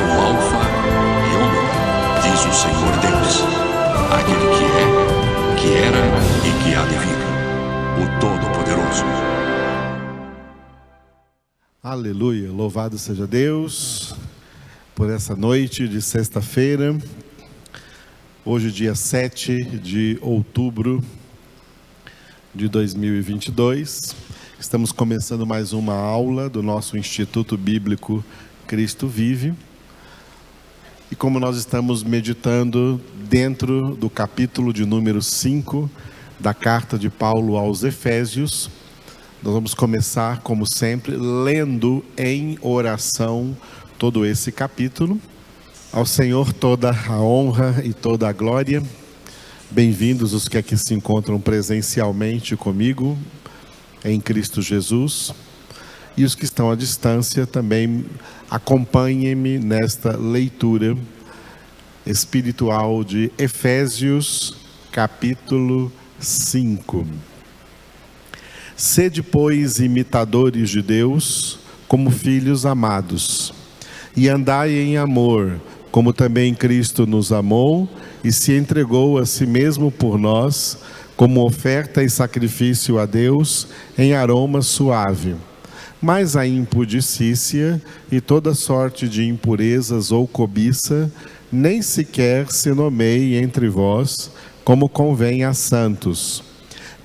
sou o Alfa e Ômega, diz o Senhor Deus, aquele que é, que era e que há de vir, o Todo-Poderoso. Aleluia, louvado seja Deus por essa noite de sexta-feira, hoje dia 7 de outubro de 2022, estamos começando mais uma aula do nosso Instituto Bíblico Cristo Vive, e como nós estamos meditando dentro do capítulo de número 5 da carta de Paulo aos Efésios, nós vamos começar, como sempre, lendo em oração todo esse capítulo. Ao Senhor toda a honra e toda a glória. Bem-vindos os que aqui se encontram presencialmente comigo, em Cristo Jesus. E os que estão à distância também acompanhem-me nesta leitura espiritual de Efésios, capítulo 5. Sede, pois, imitadores de Deus, como filhos amados, e andai em amor, como também Cristo nos amou e se entregou a si mesmo por nós, como oferta e sacrifício a Deus em aroma suave. Mas a impudicícia e toda sorte de impurezas ou cobiça, nem sequer se nomeie entre vós, como convém a santos.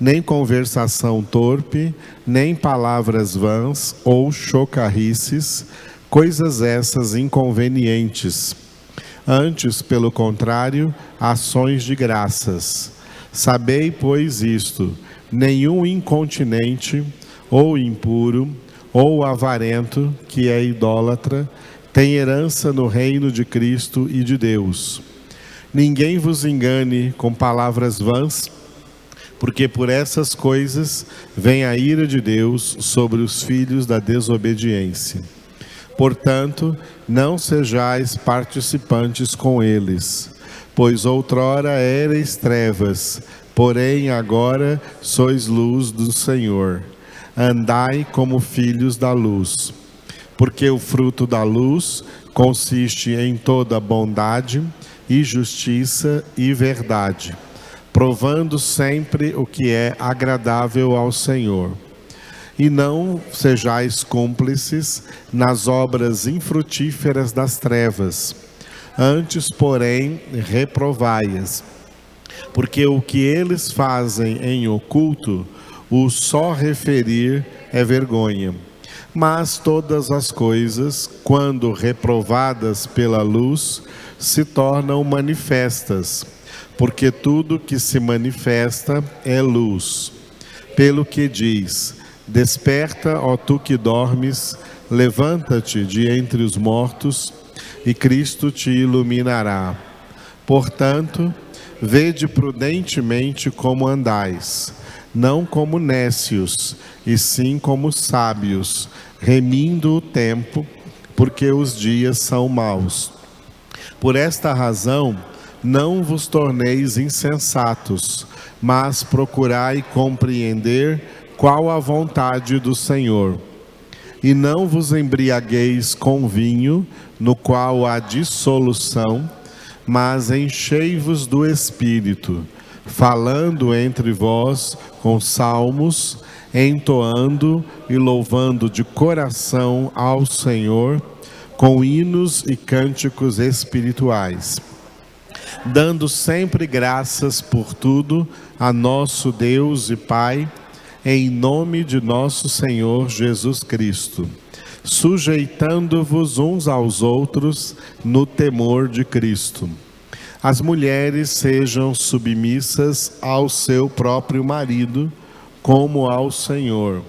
Nem conversação torpe, nem palavras vãs ou chocarrices, coisas essas inconvenientes. Antes, pelo contrário, ações de graças. Sabei, pois, isto: nenhum incontinente, ou impuro, ou avarento, que é idólatra, tem herança no reino de Cristo e de Deus. Ninguém vos engane com palavras vãs, porque por essas coisas vem a ira de Deus sobre os filhos da desobediência. Portanto, não sejais participantes com eles, pois outrora erais trevas, porém agora sois luz do Senhor. Andai como filhos da luz, porque o fruto da luz consiste em toda bondade e justiça e verdade, provando sempre o que é agradável ao Senhor. E não sejais cúmplices nas obras infrutíferas das trevas, antes, porém, reprovai-as, porque o que eles fazem em oculto, o só referir é vergonha. Mas todas as coisas, quando reprovadas pela luz, se tornam manifestas, porque tudo que se manifesta é luz. Pelo que diz: desperta, ó tu que dormes, levanta-te de entre os mortos, e Cristo te iluminará. Portanto, vede prudentemente como andais, não como nécios, e sim como sábios, remindo o tempo, porque os dias são maus. Por esta razão, não vos torneis insensatos, mas procurai compreender qual a vontade do Senhor. E não vos embriagueis com vinho, no qual há dissolução, mas enchei-vos do Espírito, falando entre vós com salmos, entoando e louvando de coração ao Senhor, com hinos e cânticos espirituais, dando sempre graças por tudo a nosso Deus e Pai, em nome de nosso Senhor Jesus Cristo, sujeitando-vos uns aos outros no temor de Cristo. As mulheres sejam submissas ao seu próprio marido, como ao Senhor,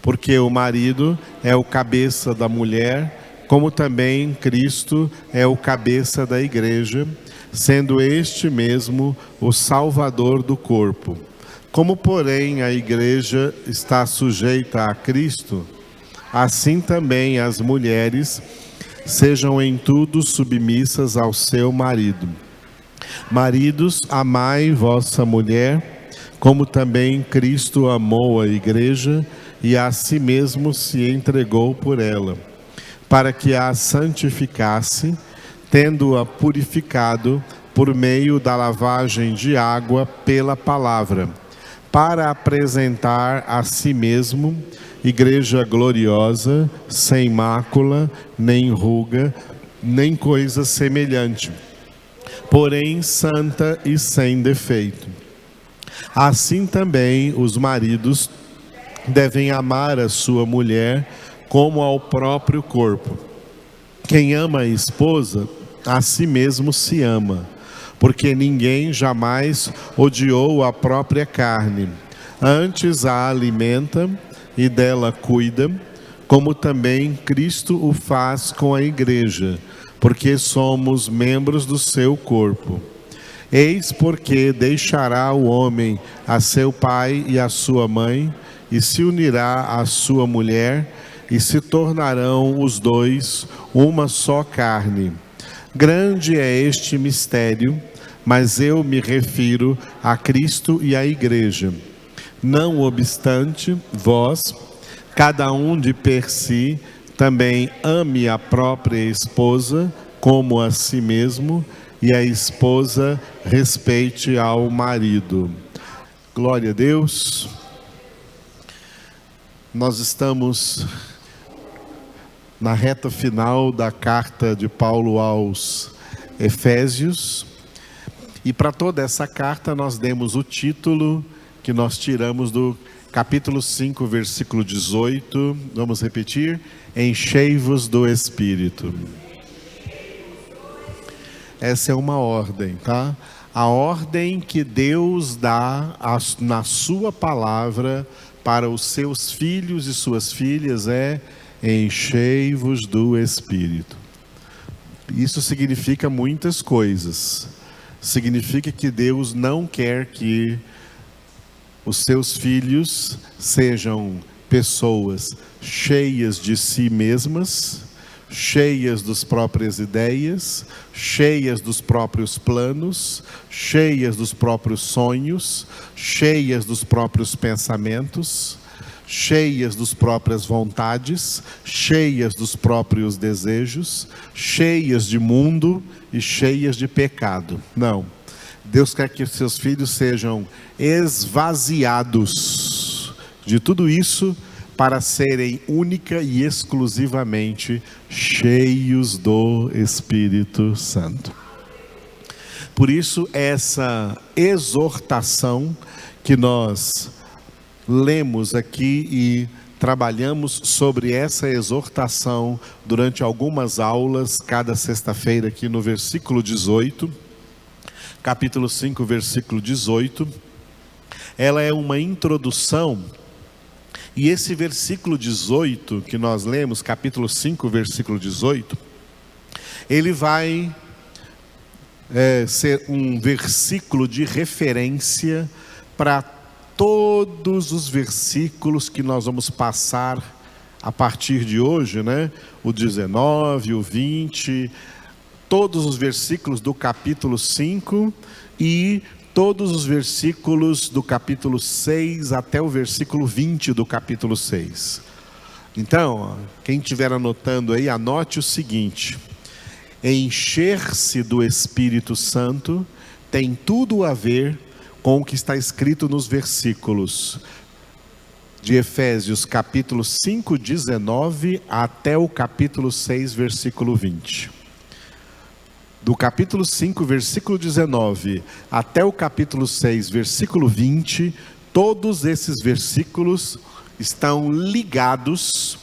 porque o marido é o cabeça da mulher, como também Cristo é o cabeça da igreja, sendo este mesmo o Salvador do corpo. Como, porém, a igreja está sujeita a Cristo, assim também as mulheres sejam em tudo submissas ao seu marido. Maridos, amai vossa mulher, como também Cristo amou a igreja e a si mesmo se entregou por ela, para que a santificasse, tendo-a purificado por meio da lavagem de água pela palavra, para apresentar a si mesmo igreja gloriosa, sem mácula, nem ruga, nem coisa semelhante, porém santa e sem defeito. Assim também os maridos devem amar a sua mulher como ao próprio corpo. Quem ama a esposa, a si mesmo se ama, porque ninguém jamais odiou a própria carne, antes a alimenta e dela cuida, como também Cristo o faz com a igreja, porque somos membros do seu corpo. Eis porque deixará o homem a seu pai e a sua mãe, e se unirá à sua mulher, e se tornarão os dois uma só carne. Grande é este mistério, mas eu me refiro a Cristo e à igreja. Não obstante, vós, cada um de per si, também ame a própria esposa como a si mesmo, e a esposa respeite ao marido. Glória a Deus. Nós estamos na reta final da carta de Paulo aos Efésios, e para toda essa carta nós demos o título que nós tiramos do capítulo 5, versículo 18. Vamos repetir: enchei-vos do Espírito. Essa é uma ordem, tá? A ordem que Deus dá na sua palavra para os seus filhos e suas filhas é: enchei-vos do Espírito. Isso significa muitas coisas. Significa que Deus não quer que os seus filhos sejam pessoas cheias de si mesmas, cheias das próprias ideias, cheias dos próprios planos, cheias dos próprios sonhos, cheias dos próprios pensamentos, cheias das próprias vontades, cheias dos próprios desejos, cheias de mundo e cheias de pecado. Não. Deus quer que seus filhos sejam esvaziados de tudo isso para serem única e exclusivamente cheios do Espírito Santo. Por isso, essa exortação que nós lemos aqui e trabalhamos sobre essa exortação durante algumas aulas, cada sexta-feira aqui no versículo 18, capítulo 5, versículo 18, ela é uma introdução, e esse versículo 18 que nós lemos, capítulo 5, versículo 18, ele vai ser um versículo de referência para todos os versículos que nós vamos passar a partir de hoje, né? O 19, o 20, todos os versículos do capítulo 5 e todos os versículos do capítulo 6 até o versículo 20 do capítulo 6. Então, quem estiver anotando aí, anote o seguinte: encher-se do Espírito Santo tem tudo a ver com o que está escrito nos versículos de Efésios capítulo 5, 19 até o capítulo 6, versículo 20. Do capítulo 5, versículo 19 até o capítulo 6, versículo 20, todos esses versículos estão ligados,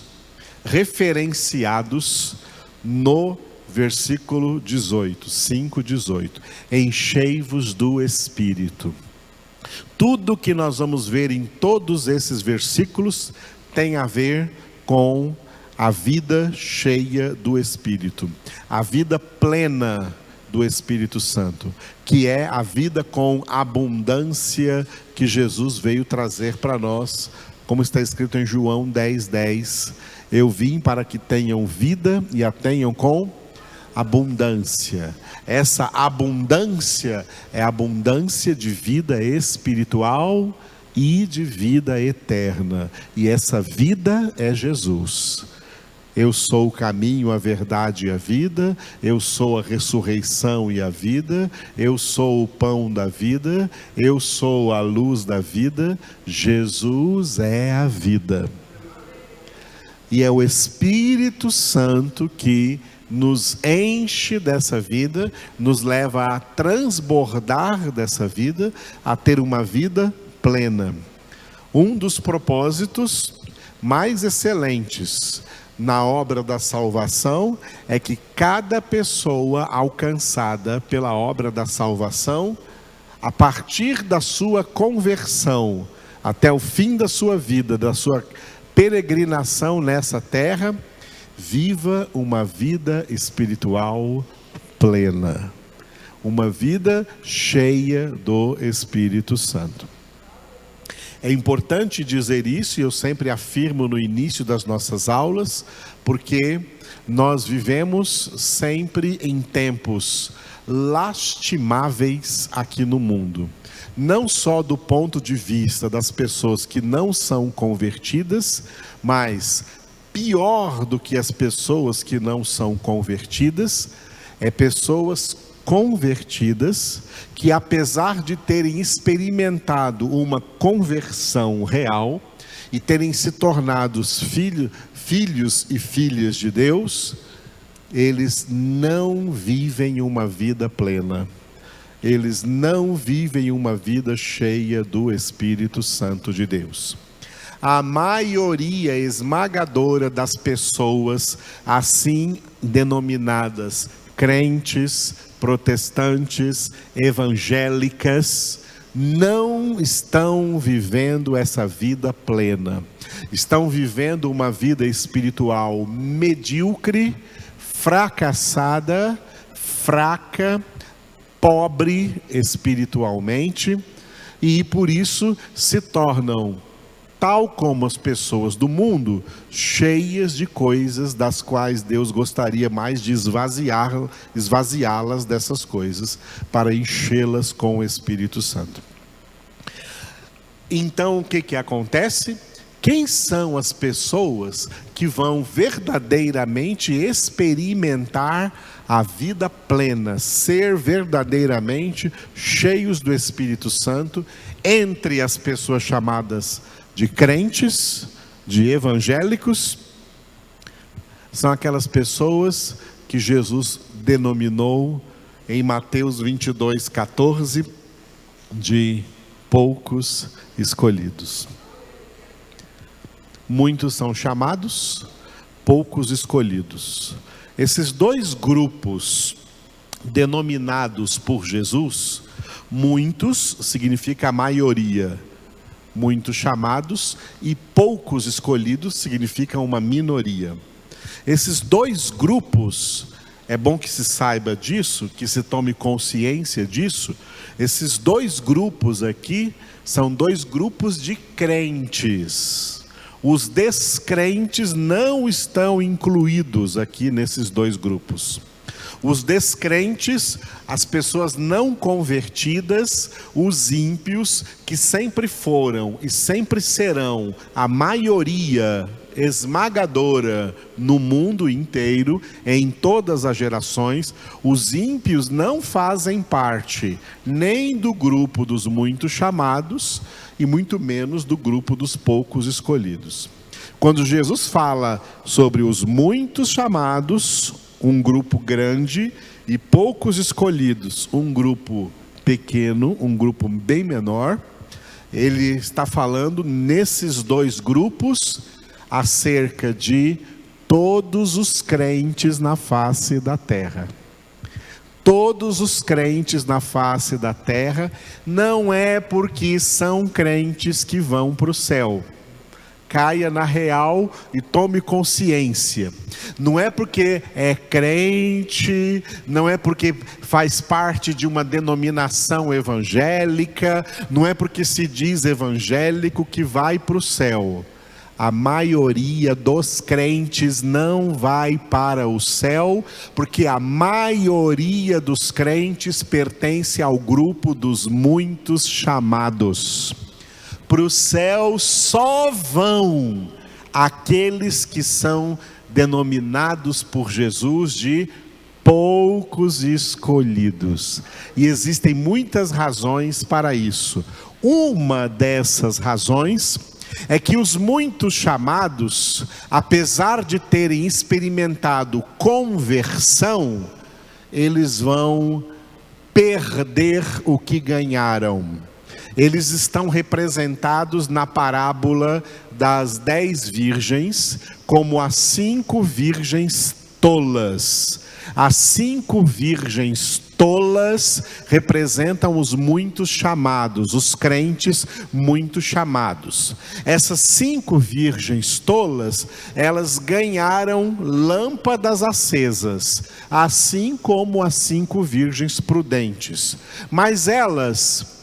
referenciados no versículo 18, 5, 18. Enchei-vos do Espírito. Tudo que nós vamos ver em todos esses versículos tem a ver com a vida cheia do Espírito, a vida plena do Espírito Santo, que é a vida com abundância que Jesus veio trazer para nós, como está escrito em João 10:10. Eu vim para que tenham vida e a tenham com abundância. Essa abundância é abundância de vida espiritual e de vida eterna. E essa vida é Jesus. eu sou o caminho, a verdade e a vida, eu sou a ressurreição e a vida, eu sou o pão da vida, eu sou a luz da vida, Jesus é a vida. E é o Espírito Santo que nos enche dessa vida, nos leva a transbordar dessa vida, a ter uma vida plena. Um dos propósitos mais excelentes na obra da salvação é que cada pessoa alcançada pela obra da salvação, a partir da sua conversão até o fim da sua vida, da sua peregrinação nessa terra, viva uma vida espiritual plena, uma vida cheia do Espírito Santo. É importante dizer isso, e eu sempre afirmo no início das nossas aulas, porque nós vivemos sempre em tempos lastimáveis aqui no mundo. Não só do ponto de vista das pessoas que não são convertidas, mas pior do que as pessoas que não são convertidas, é pessoas convertidas que, apesar de terem experimentado uma conversão real e terem se tornado filhos e filhas de Deus, eles não vivem uma vida plena. Eles não vivem uma vida cheia do Espírito Santo de Deus. A maioria esmagadora das pessoas assim denominadas crentes, protestantes, evangélicas, não estão vivendo essa vida plena. Estão vivendo uma vida espiritual medíocre, fracassada, fraca, pobre espiritualmente, e por isso se tornam, tal como as pessoas do mundo, cheias de coisas das quais Deus gostaria mais de esvaziá-las dessas coisas, para enchê-las com o Espírito Santo. Então o que acontece? Quem são as pessoas que vão verdadeiramente experimentar a vida plena, ser verdadeiramente cheios do Espírito Santo, entre as pessoas chamadas de crentes, de evangélicos? São aquelas pessoas que Jesus denominou em Mateus 22:14 de poucos escolhidos. Muitos são chamados, poucos escolhidos. Esses dois grupos denominados por Jesus, muitos significa a maioria, muitos chamados, e poucos escolhidos significam uma minoria. Esses dois grupos, é bom que se saiba disso, que se tome consciência disso. Esses dois grupos aqui são dois grupos de crentes. Os descrentes não estão incluídos aqui nesses dois grupos. Os descrentes, as pessoas não convertidas, os ímpios, que sempre foram e sempre serão a maioria esmagadora no mundo inteiro, em todas as gerações. Os ímpios não fazem parte nem do grupo dos muitos chamados e muito menos do grupo dos poucos escolhidos. Quando Jesus fala sobre os muitos chamados, um grupo grande, e poucos escolhidos, um grupo pequeno, um grupo bem menor, ele está falando nesses dois grupos acerca de todos os crentes na face da terra. Todos os crentes na face da terra, não é porque são crentes que vão para o céu. Caia na real e tome consciência. Não é porque é crente, não é porque faz parte de uma denominação evangélica, não é porque se diz evangélico que vai para o céu. A maioria dos crentes não vai para o céu, porque a maioria dos crentes pertence ao grupo dos muitos chamados. Para o céu só vão aqueles que são denominados por Jesus de poucos escolhidos. E existem muitas razões para isso. Uma dessas razões é que os muitos chamados, apesar de terem experimentado conversão, eles vão perder o que ganharam. Eles estão representados na parábola das 10 virgens como as 5 virgens tolas. As 5 virgens tolas representam os muitos chamados, os crentes muito chamados. Essas 5 virgens tolas, elas ganharam lâmpadas acesas, assim como as 5 virgens prudentes. Mas elas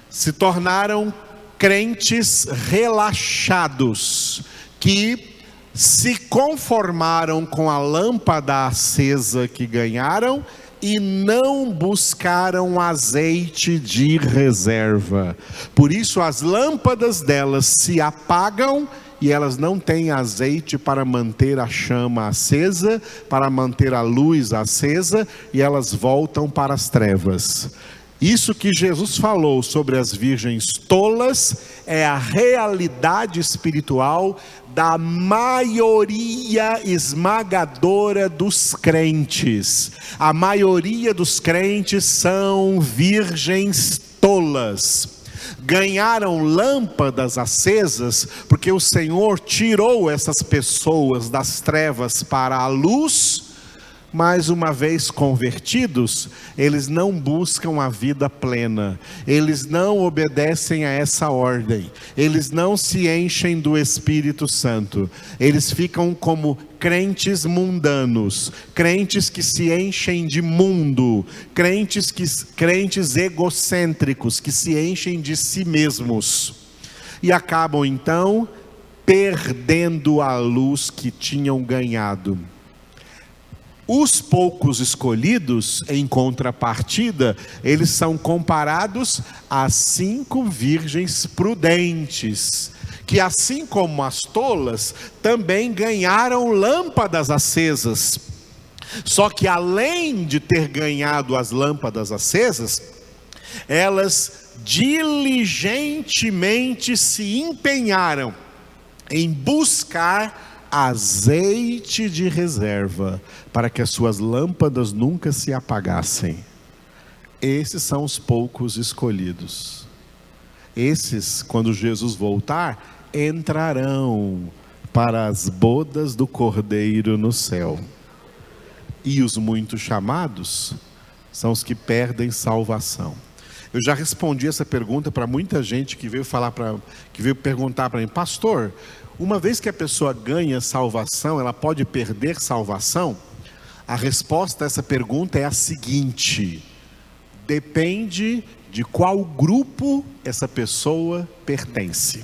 se tornaram crentes relaxados, que se conformaram com a lâmpada acesa que ganharam e não buscaram azeite de reserva. Por isso as lâmpadas delas se apagam e elas não têm azeite para manter a chama acesa, para manter a luz acesa, e elas voltam para as trevas. Isso que Jesus falou sobre as virgens tolas é a realidade espiritual da maioria esmagadora dos crentes. A maioria dos crentes são virgens tolas. Ganharam lâmpadas acesas porque o Senhor tirou essas pessoas das trevas para a luz. Mas uma vez convertidos, eles não buscam a vida plena, eles não obedecem a essa ordem, eles não se enchem do Espírito Santo, eles ficam como crentes mundanos, crentes que se enchem de mundo, crentes egocêntricos, que se enchem de si mesmos, e acabam então perdendo a luz que tinham ganhado. Os poucos escolhidos, em contrapartida, eles são comparados às 5 virgens prudentes, que assim como as tolas, também ganharam lâmpadas acesas. Só que além de ter ganhado as lâmpadas acesas, elas diligentemente se empenharam em buscar azeite de reserva, para que as suas lâmpadas nunca se apagassem. Esses são os poucos escolhidos. Esses, quando Jesus voltar, entrarão para as bodas do Cordeiro no céu. E os muito chamados são os que perdem salvação. Eu já respondi essa pergunta para muita gente que veio perguntar para mim: pastor, uma vez que a pessoa ganha salvação, ela pode perder salvação? A resposta a essa pergunta é a seguinte: depende de qual grupo essa pessoa pertence.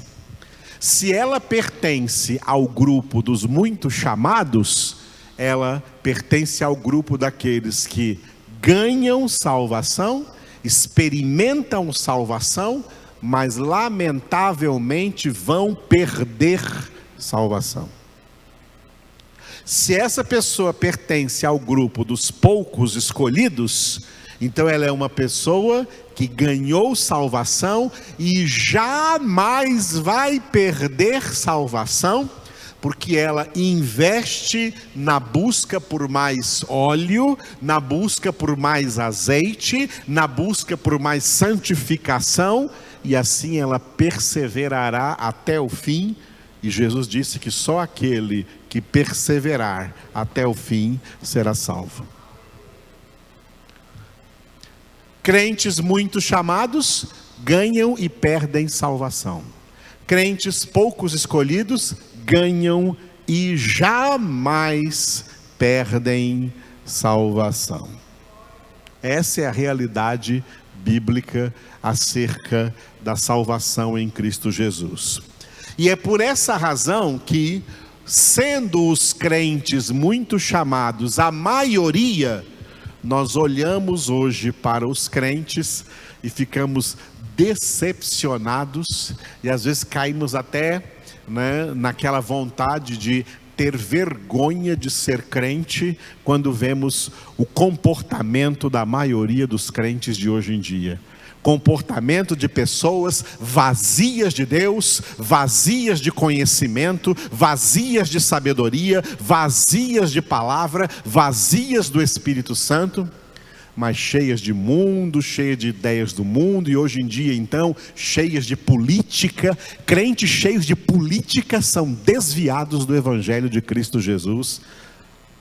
Se ela pertence ao grupo dos muito chamados, ela pertence ao grupo daqueles que ganham salvação, experimentam salvação, mas lamentavelmente vão perder salvação. Se essa pessoa pertence ao grupo dos poucos escolhidos, então ela é uma pessoa que ganhou salvação e jamais vai perder salvação, porque ela investe na busca por mais óleo, na busca por mais azeite, na busca por mais santificação, e assim ela perseverará até o fim. E Jesus disse que só aquele que perseverar até o fim será salvo. Crentes muito chamados ganham e perdem salvação. Crentes poucos escolhidos ganham e jamais perdem salvação. Essa é a realidade bíblica acerca da salvação em Cristo Jesus. E é por essa razão que, sendo os crentes muito chamados a maioria, nós olhamos hoje para os crentes e ficamos decepcionados, e às vezes caímos até naquela vontade de ter vergonha de ser crente quando vemos o comportamento da maioria dos crentes de hoje em dia. Comportamento de pessoas vazias de Deus, vazias de conhecimento, vazias de sabedoria, vazias de palavra, vazias do Espírito Santo, mas cheias de mundo, cheias de ideias do mundo, e hoje em dia então, cheias de política. Crentes cheios de política são desviados do Evangelho de Cristo Jesus,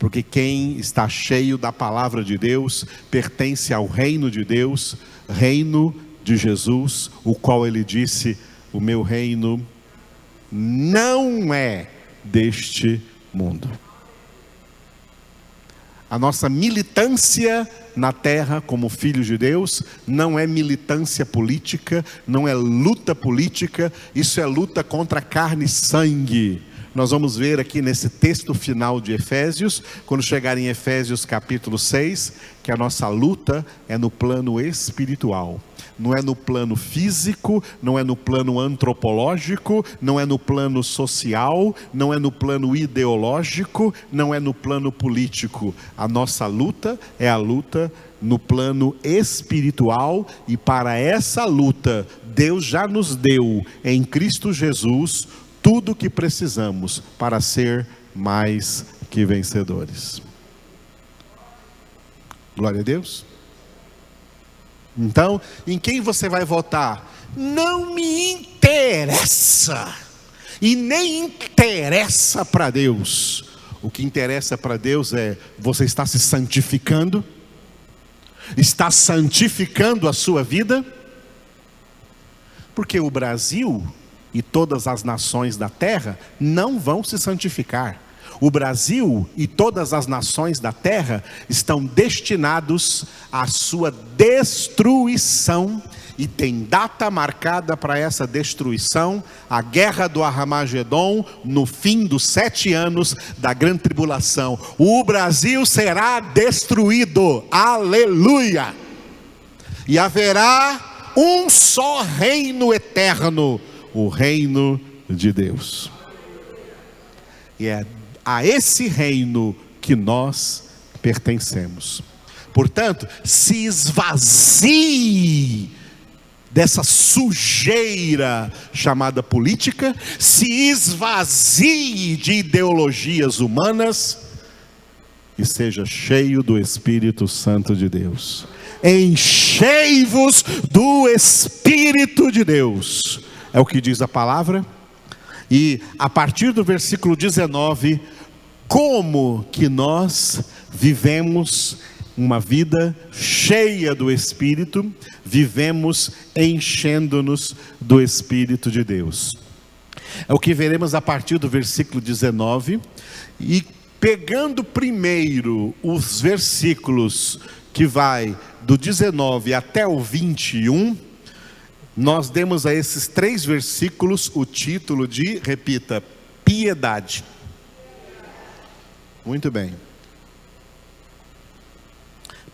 porque quem está cheio da palavra de Deus, pertence ao reino de Deus, reino de Jesus, o qual ele disse: o meu reino não é deste mundo. A nossa militância na terra como filhos de Deus não é militância política, não é luta política, isso é luta contra carne e sangue. Nós vamos ver aqui nesse texto final de Efésios, quando chegar em Efésios capítulo 6, que a nossa luta é no plano espiritual. Não é no plano físico, não é no plano antropológico, não é no plano social, não é no plano ideológico, não é no plano político. A nossa luta é a luta no plano espiritual, e para essa luta, Deus já nos deu em Cristo Jesus tudo o que precisamos para ser mais que vencedores. Glória a Deus. Então, em quem você vai votar? Não me interessa. E nem interessa para Deus. O que interessa para Deus é: você está se santificando? Está santificando a sua vida? Porque o Brasil e todas as nações da terra não vão se santificar. O Brasil e todas as nações da terra estão destinados à sua destruição, e tem data marcada para essa destruição: a guerra do Armagedon, no fim dos 7 anos da grande tribulação. O Brasil será destruído, aleluia! E haverá um só reino eterno, o reino de Deus. E é a esse reino que nós pertencemos. Portanto, se esvazie dessa sujeira chamada política, se esvazie de ideologias humanas e seja cheio do Espírito Santo de Deus. Enchei-vos do Espírito de Deus, é o que diz a palavra. E a partir do versículo 19, como que nós vivemos uma vida cheia do Espírito, vivemos enchendo-nos do Espírito de Deus. É o que veremos a partir do versículo 19, e pegando primeiro os versículos que vai do 19 até o 21, nós demos a esses 3 versículos o título de, repita, piedade. Muito bem.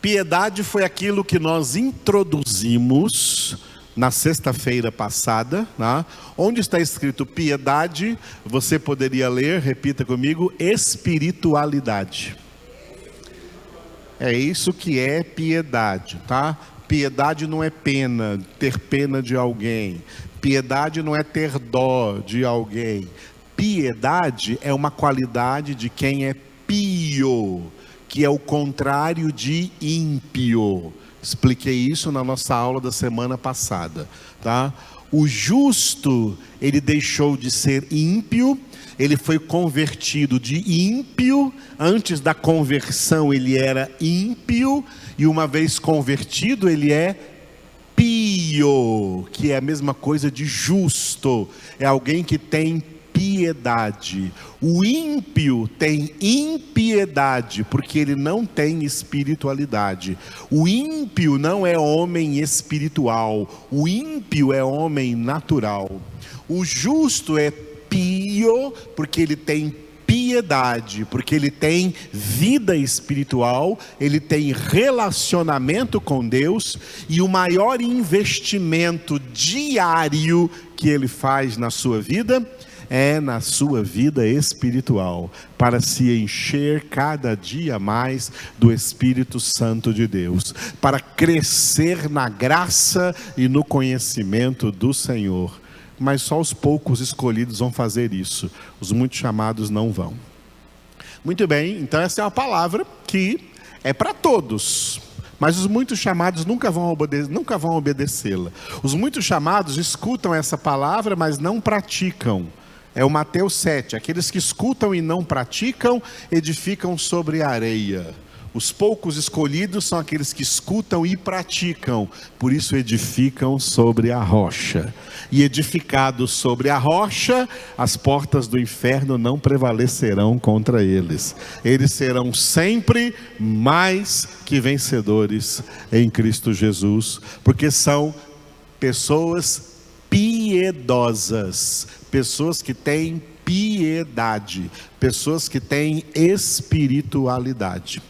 Piedade foi aquilo que nós introduzimos na sexta-feira passada, né? Onde está escrito piedade, você poderia ler, repita comigo, espiritualidade. É isso que é piedade, tá? Piedade não é pena, ter pena de alguém. Piedade não é ter dó de alguém. Piedade é uma qualidade de quem é pio, que é o contrário de ímpio. Expliquei isso na nossa aula da semana passada, tá? O justo, ele deixou de ser ímpio, ele foi convertido de ímpio. Antes da conversão ele era ímpio, e uma vez convertido ele é pio, que é a mesma coisa de justo, é alguém que tem piedade. O ímpio tem impiedade, porque ele não tem espiritualidade. O ímpio não é homem espiritual, o ímpio é homem natural. O justo é pio, porque ele tem piedade, porque ele tem vida espiritual, ele tem relacionamento com Deus, e o maior investimento diário que ele faz na sua vida é na sua vida espiritual, para se encher cada dia mais do Espírito Santo de Deus, para crescer na graça e no conhecimento do Senhor. Mas só os poucos escolhidos vão fazer isso, os muitos chamados não vão. Muito bem, então essa é uma palavra que é para todos, mas os muitos chamados nunca vão obedecê-la. Os muitos chamados escutam essa palavra, mas não praticam. É o Mateus 7, aqueles que escutam e não praticam, edificam sobre a areia. Os poucos escolhidos são aqueles que escutam e praticam, por isso edificam sobre a rocha. E edificados sobre a rocha, as portas do inferno não prevalecerão contra eles. Eles serão sempre mais que vencedores em Cristo Jesus, porque são pessoas piedosas, pessoas que têm piedade, pessoas que têm espiritualidade.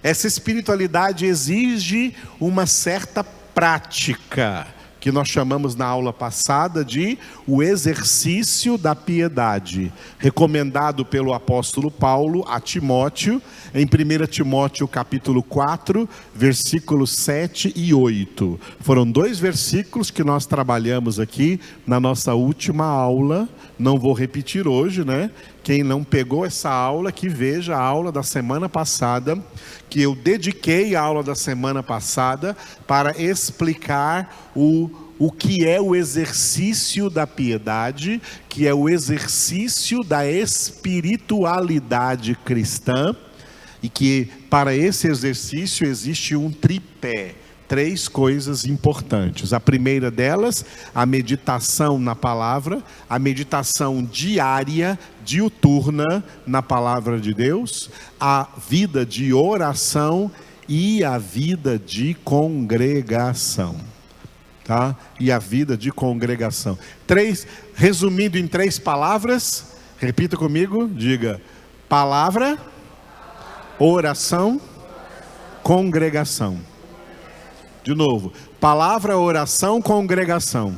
Essa espiritualidade exige uma certa prática, que nós chamamos na aula passada de o exercício da piedade, recomendado pelo apóstolo Paulo a Timóteo, em 1 Timóteo capítulo 4, versículos 7 e 8. Foram 2 versículos que nós trabalhamos aqui na nossa última aula, não vou repetir hoje, né? Quem não pegou essa aula, que veja a aula da semana passada, que eu dediquei a aula da semana passada para explicar o que é o exercício da piedade, que é o exercício da espiritualidade cristã, e que para esse exercício existe um tripé, 3 coisas importantes. A primeira delas, a meditação na palavra, a meditação diária, diuturna na palavra de Deus, a vida de oração e a vida de congregação. Tá? E a vida de congregação. Resumindo em 3 palavras, repita comigo, diga: palavra, oração, congregação. De novo, palavra, oração, congregação.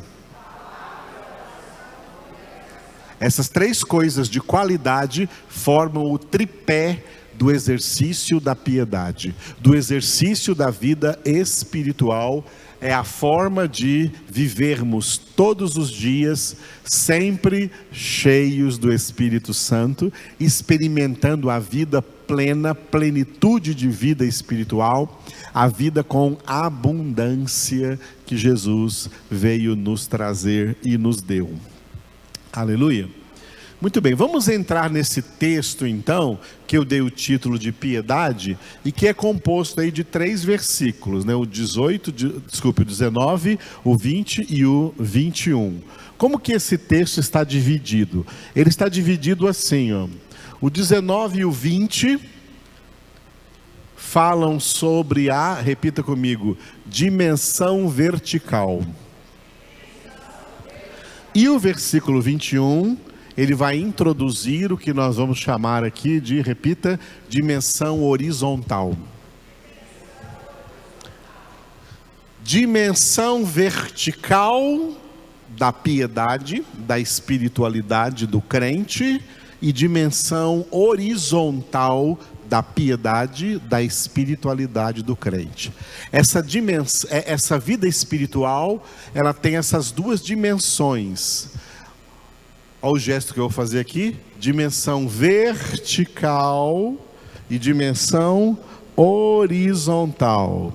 Essas 3 coisas de qualidade formam o tripé do exercício da piedade, do exercício da vida espiritual. É a forma de vivermos todos os dias, sempre cheios do Espírito Santo, experimentando a vida plena, plenitude de vida espiritual, a vida com abundância que Jesus veio nos trazer e nos deu. Aleluia. Muito bem, vamos entrar nesse texto então, que eu dei o título de piedade, e que é composto aí de 3 versículos, né? O 19, o 20 e o 21. Como que esse texto está dividido? Ele está dividido assim, ó. O 19 e o 20 falam sobre a, repita comigo, dimensão vertical. E o versículo 21... ele vai introduzir o que nós vamos chamar aqui de, repita, dimensão horizontal. Dimensão vertical da piedade, da espiritualidade do crente, e dimensão horizontal da piedade, da espiritualidade do crente. Essa vida espiritual, ela tem essas 2 dimensões. Olha o gesto que eu vou fazer aqui: dimensão vertical e dimensão horizontal.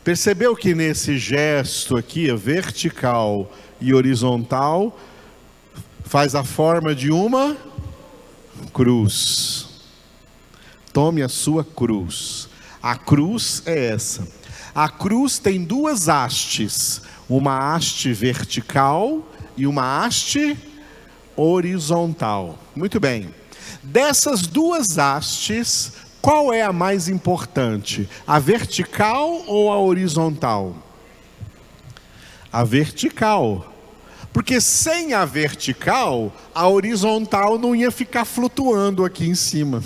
Percebeu que nesse gesto aqui, vertical e horizontal, faz a forma de uma cruz. Tome a sua cruz. A cruz é essa. A cruz tem 2 hastes, uma haste vertical e uma haste horizontal. Muito bem. Dessas 2 hastes, qual é a mais importante? A vertical ou a horizontal? A vertical. Porque sem a vertical, a horizontal não ia ficar flutuando aqui em cima.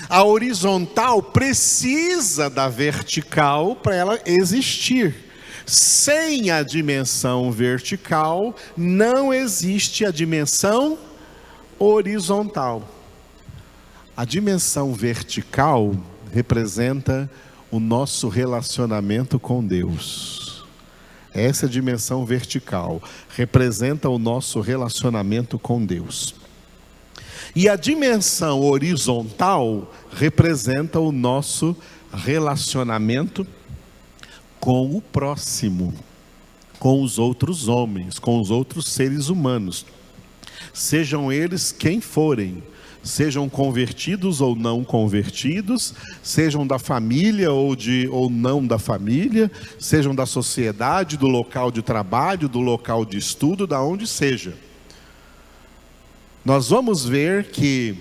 A horizontal precisa da vertical para ela existir. Sem a dimensão vertical, não existe a dimensão horizontal. A dimensão vertical representa o nosso relacionamento com Deus. Essa dimensão vertical representa o nosso relacionamento com Deus. E a dimensão horizontal representa o nosso relacionamento com o próximo, com os outros homens, com os outros seres humanos. Sejam eles quem forem, sejam convertidos ou não convertidos, sejam da família ou não da família, sejam da sociedade, do local de trabalho, do local de estudo, da onde seja. Nós vamos ver que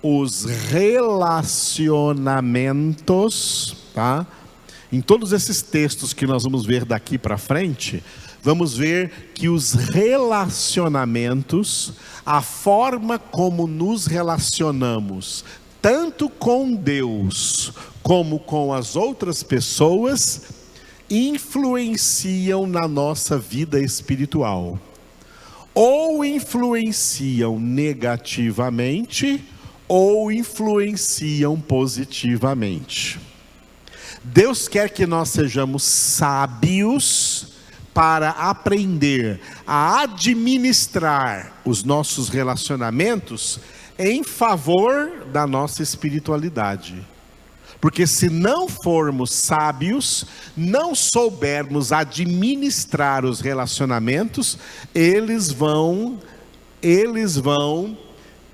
os relacionamentos, tá? Em todos esses textos que nós vamos ver daqui para frente, vamos ver que os relacionamentos, a forma como nos relacionamos, tanto com Deus como com as outras pessoas, influenciam na nossa vida espiritual. Ou influenciam negativamente, ou influenciam positivamente. Deus quer que nós sejamos sábios para aprender a administrar os nossos relacionamentos em favor da nossa espiritualidade. Porque se não formos sábios, não soubermos administrar os relacionamentos, eles vão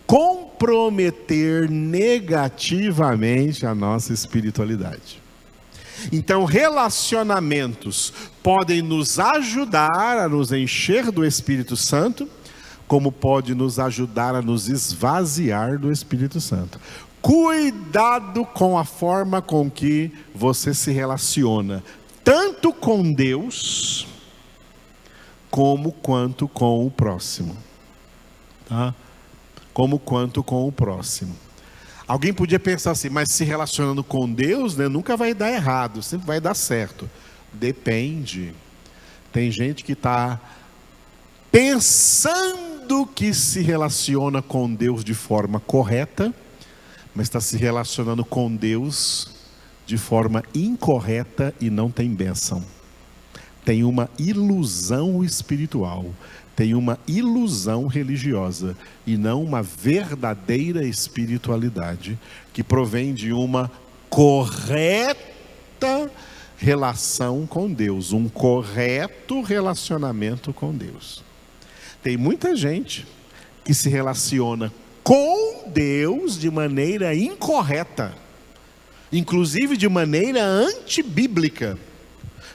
comprometer negativamente a nossa espiritualidade. Então, relacionamentos podem nos ajudar a nos encher do Espírito Santo, como pode nos ajudar a nos esvaziar do Espírito Santo. Cuidado com a forma com que você se relaciona, tanto com Deus, quanto com o próximo. Tá? Quanto com o próximo. Alguém podia pensar assim, mas se relacionando com Deus, né, nunca vai dar errado, sempre vai dar certo. Depende. Tem gente que está pensando que se relaciona com Deus de forma correta, mas está se relacionando com Deus de forma incorreta e não tem bênção. Tem uma ilusão espiritual, tem uma ilusão religiosa e não uma verdadeira espiritualidade que provém de uma correta relação com Deus, um correto relacionamento com Deus. Tem muita gente que se relaciona com Deus de maneira incorreta, inclusive de maneira antibíblica,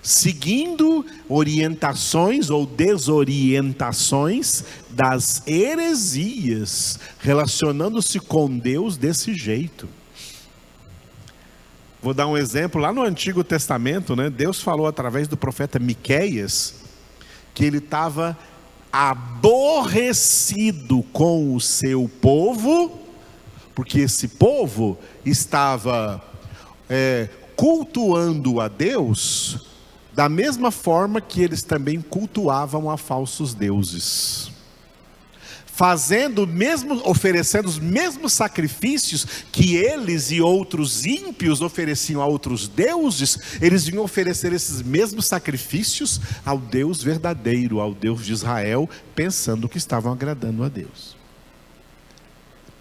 seguindo orientações ou desorientações das heresias, relacionando-se com Deus desse jeito. Vou dar um exemplo, lá no Antigo Testamento, né, Deus falou através do profeta Miqueias, que ele estava aborrecido com o seu povo, porque esse povo estava cultuando a Deus da mesma forma que eles também cultuavam a falsos deuses, oferecendo os mesmos sacrifícios que eles e outros ímpios ofereciam a outros deuses. Eles vinham oferecer esses mesmos sacrifícios ao Deus verdadeiro, ao Deus de Israel, pensando que estavam agradando a Deus.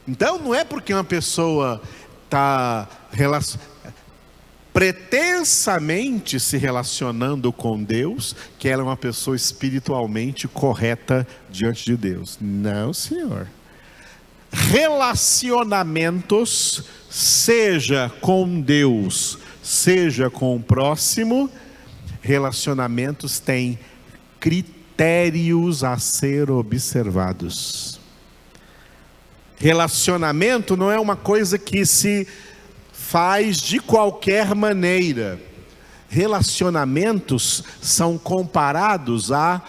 Então não é porque uma pessoa está pretensamente se relacionando com Deus que ela é uma pessoa espiritualmente correta diante de Deus. Não, senhor. Relacionamentos, seja com Deus, seja com o próximo, relacionamentos têm critérios a ser observados. Relacionamento não é uma coisa que se faz de qualquer maneira. Relacionamentos são comparados a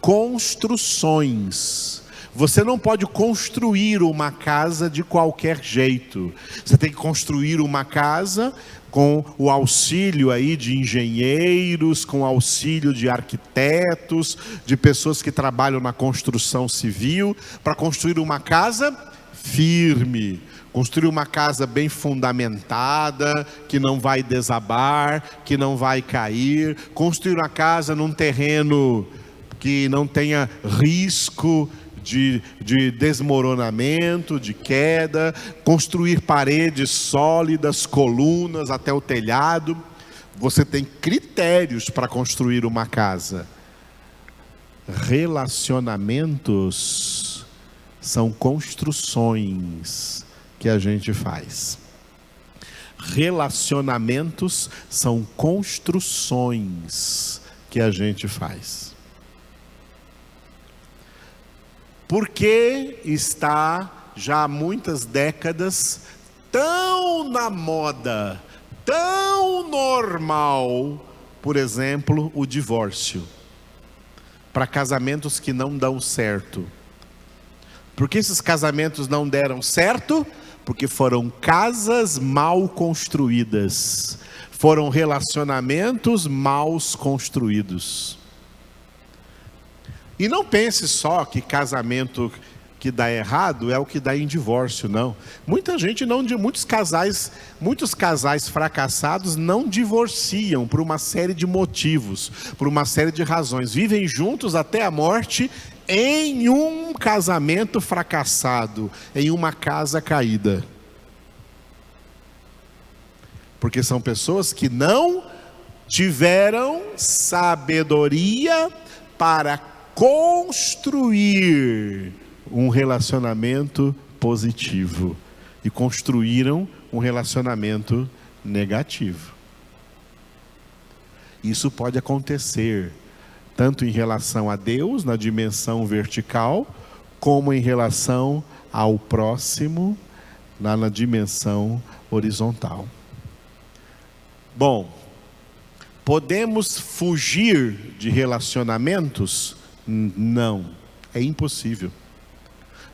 construções. Você não pode construir uma casa de qualquer jeito. Você tem que construir uma casa com o auxílio aí de engenheiros, com o auxílio de arquitetos, de pessoas que trabalham na construção civil, para construir uma casa firme, construir uma casa bem fundamentada, que não vai desabar, que não vai cair, construir uma casa num terreno que não tenha risco de desmoronamento, de queda, construir paredes sólidas, colunas até o telhado. Você tem critérios para construir uma casa. Relacionamentos são construções que a gente faz. Relacionamentos são construções que a gente faz. Porque está já há muitas décadas tão na moda, tão normal, por exemplo, o divórcio, para casamentos que não dão certo. Por que esses casamentos não deram certo? Porque foram casas mal construídas, foram relacionamentos mal construídos. E não pense só que casamento que dá errado é o que dá em divórcio, não. Muitos casais fracassados não divorciam por uma série de motivos, por uma série de razões. Vivem juntos até a morte em um casamento fracassado, em uma casa caída. Porque são pessoas que não tiveram sabedoria para construir um relacionamento positivo e construíram um relacionamento negativo. Isso pode acontecer tanto em relação a Deus, na dimensão vertical, como em relação ao próximo, na dimensão horizontal. Bom, podemos fugir de relacionamentos? Não, é impossível.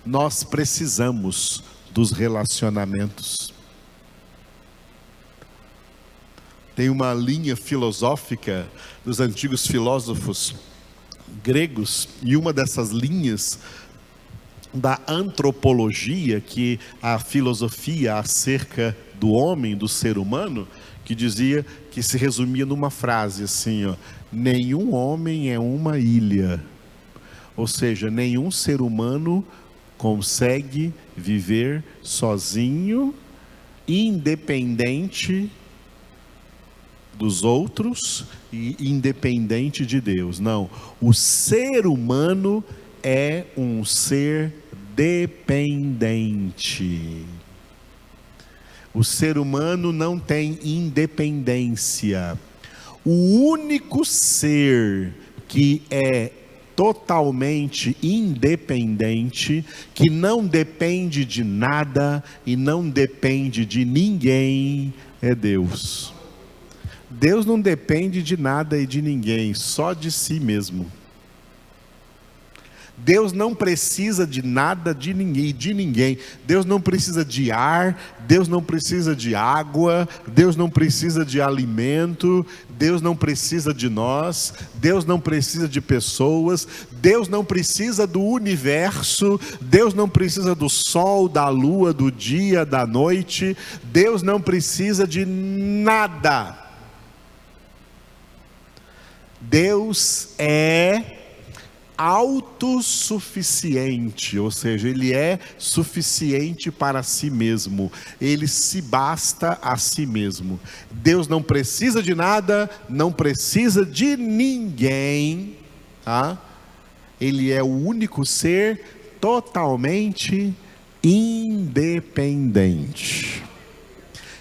Nós precisamos dos relacionamentos. Tem uma linha filosófica dos antigos filósofos gregos, e uma dessas linhas da antropologia, que a filosofia acerca do homem, do ser humano, que dizia, que se resumia numa frase assim, ó: nenhum homem é uma ilha. Ou seja, nenhum ser humano consegue viver sozinho, independente dos outros e independente de Deus. Não, o ser humano é um ser dependente. O ser humano não tem independência. O único ser que é totalmente independente, que não depende de nada e não depende de ninguém, é Deus. Deus não depende de nada e de ninguém, só de si mesmo. Deus não precisa de nada de ninguém. Deus não precisa de ar, Deus não precisa de água, Deus não precisa de alimento, Deus não precisa de nós, Deus não precisa de pessoas, Deus não precisa do universo, Deus não precisa do sol, da lua, do dia, da noite, Deus não precisa de nada. Deus é autossuficiente, ou seja, Ele é suficiente para si mesmo, Ele se basta a si mesmo. Deus não precisa de nada, não precisa de ninguém, tá? Ele é o único ser totalmente independente.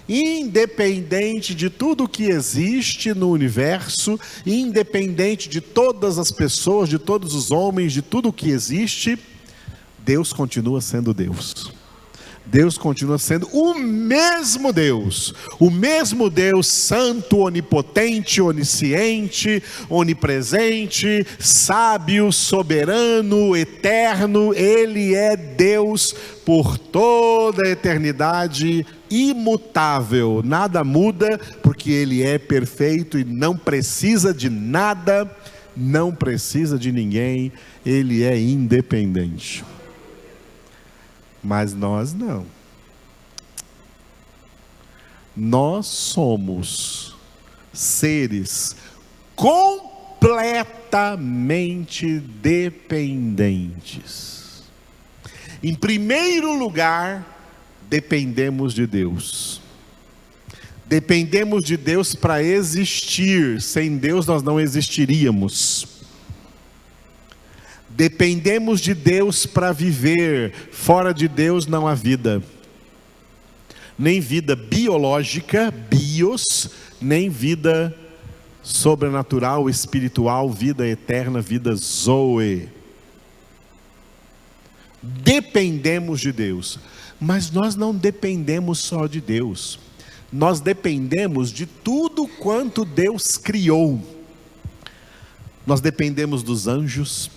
Independente de tudo que existe no universo, independente de todas as pessoas, de todos os homens, de tudo que existe, Deus continua sendo Deus. Deus continua sendo o mesmo Deus santo, onipotente, onisciente, onipresente, sábio, soberano, eterno. Ele é Deus por toda a eternidade, imutável, nada muda, porque Ele é perfeito e não precisa de nada, não precisa de ninguém, Ele é independente. Mas nós não. Nós somos seres completamente dependentes. Em primeiro lugar, dependemos de Deus. Dependemos de Deus para existir. Sem Deus nós não existiríamos. Dependemos de Deus para viver. Fora de Deus não há vida. Nem vida biológica, bios, nem vida sobrenatural, espiritual, vida eterna, vida zoe. Dependemos de Deus. Mas nós não dependemos só de Deus. Nós dependemos de tudo quanto Deus criou. Nós dependemos dos anjos.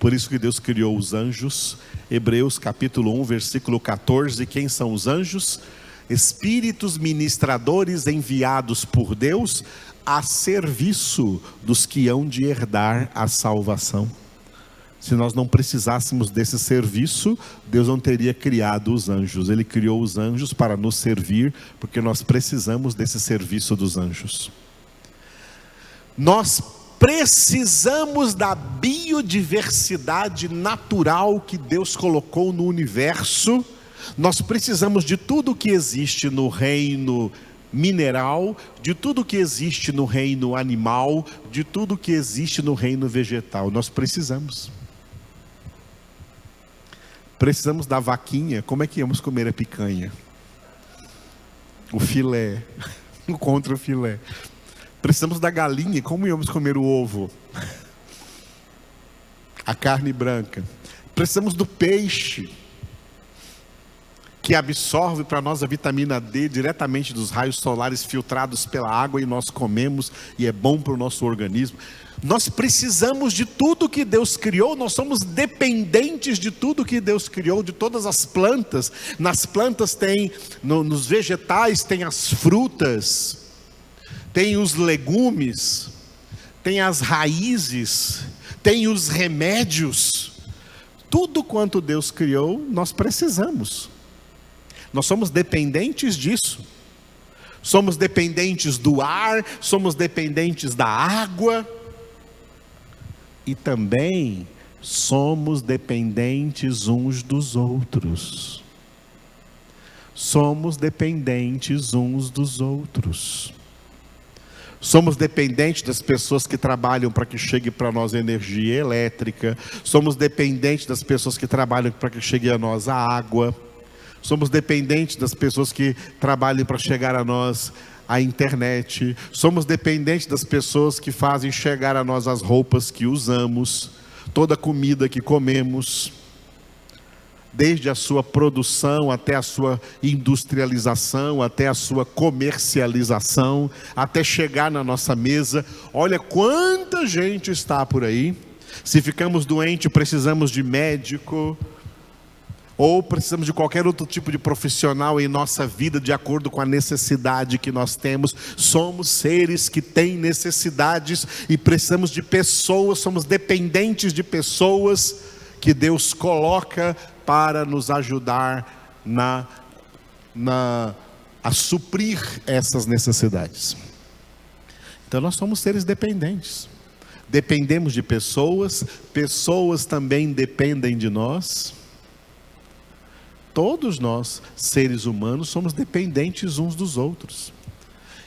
Por isso que Deus criou os anjos. Hebreus capítulo 1, versículo 14. Quem são os anjos? Espíritos ministradores enviados por Deus a serviço dos que hão de herdar a salvação. Se nós não precisássemos desse serviço, Deus não teria criado os anjos. Ele criou os anjos para nos servir, porque nós precisamos desse serviço dos anjos. Nós precisamos da biodiversidade natural que Deus colocou no universo. Nós precisamos de tudo que existe no reino mineral, de tudo que existe no reino animal, de tudo que existe no reino vegetal. Nós precisamos. Precisamos da vaquinha. Como é que íamos comer a picanha? O filé. Contra o filé. Precisamos da galinha. Como íamos comer o ovo? A carne branca. Precisamos do peixe, que absorve para nós a vitamina D diretamente dos raios solares filtrados pela água, e nós comemos e é bom para o nosso organismo. Nós precisamos de tudo que Deus criou. Nós somos dependentes de tudo que Deus criou, de todas as plantas. Nas plantas tem, nos vegetais tem as frutas, tem os legumes, tem as raízes, tem os remédios. Tudo quanto Deus criou, nós precisamos. Nós somos dependentes disso. Somos dependentes do ar, somos dependentes da água. E também somos dependentes uns dos outros. Somos dependentes uns dos outros. Somos dependentes das pessoas que trabalham para que chegue para nós energia elétrica. Somos dependentes das pessoas que trabalham para que chegue a nós a água. Somos dependentes das pessoas que trabalham para chegar a nós a internet. Somos dependentes das pessoas que fazem chegar a nós as roupas que usamos, toda a comida que comemos, desde a sua produção até a sua industrialização, até a sua comercialização, até chegar na nossa mesa. Olha quanta gente está por aí. Se ficamos doentes, precisamos de médico, ou precisamos de qualquer outro tipo de profissional em nossa vida, de acordo com a necessidade que nós temos. Somos seres que têm necessidades e precisamos de pessoas, somos dependentes de pessoas que Deus coloca para nos ajudar a suprir essas necessidades. Então nós somos seres dependentes. Dependemos de pessoas, pessoas também dependem de nós. Todos nós, seres humanos, somos dependentes uns dos outros.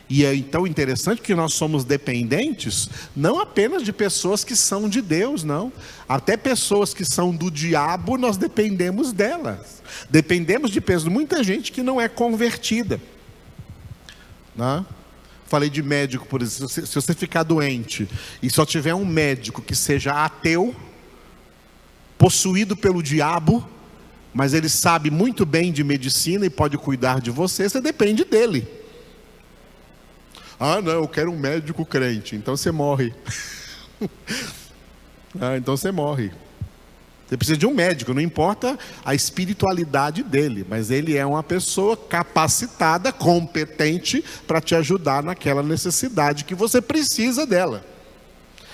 E é então interessante que nós somos dependentes, não apenas de pessoas que são de Deus, não. Até pessoas que são do diabo, nós dependemos delas. Dependemos de pessoas, muita gente que não é convertida. Não? Falei de médico, por exemplo. Se você ficar doente e só tiver um médico que seja ateu, possuído pelo diabo, mas ele sabe muito bem de medicina e pode cuidar de você, você depende dele. Ah, não, eu quero um médico crente. Então você morre. Então você morre. Você precisa de um médico, não importa a espiritualidade dele, mas ele é uma pessoa capacitada, competente para te ajudar naquela necessidade que você precisa dela.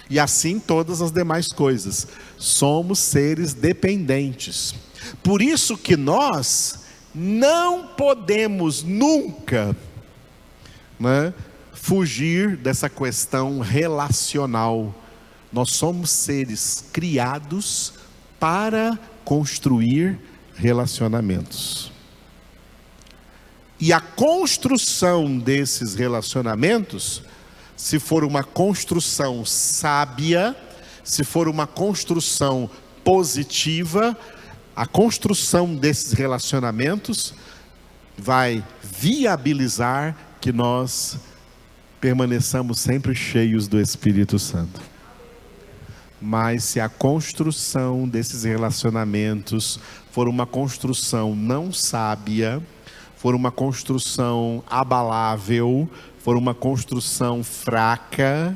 E assim todas as demais coisas. Somos seres dependentes. Por isso que nós não podemos nunca, né, fugir dessa questão relacional. Nós somos seres criados para construir relacionamentos. E a construção desses relacionamentos, se for uma construção sábia, se for uma construção positiva, a construção desses relacionamentos vai viabilizar que nós permaneçamos sempre cheios do Espírito Santo. Mas se a construção desses relacionamentos for uma construção não sábia, for uma construção abalável, for uma construção fraca,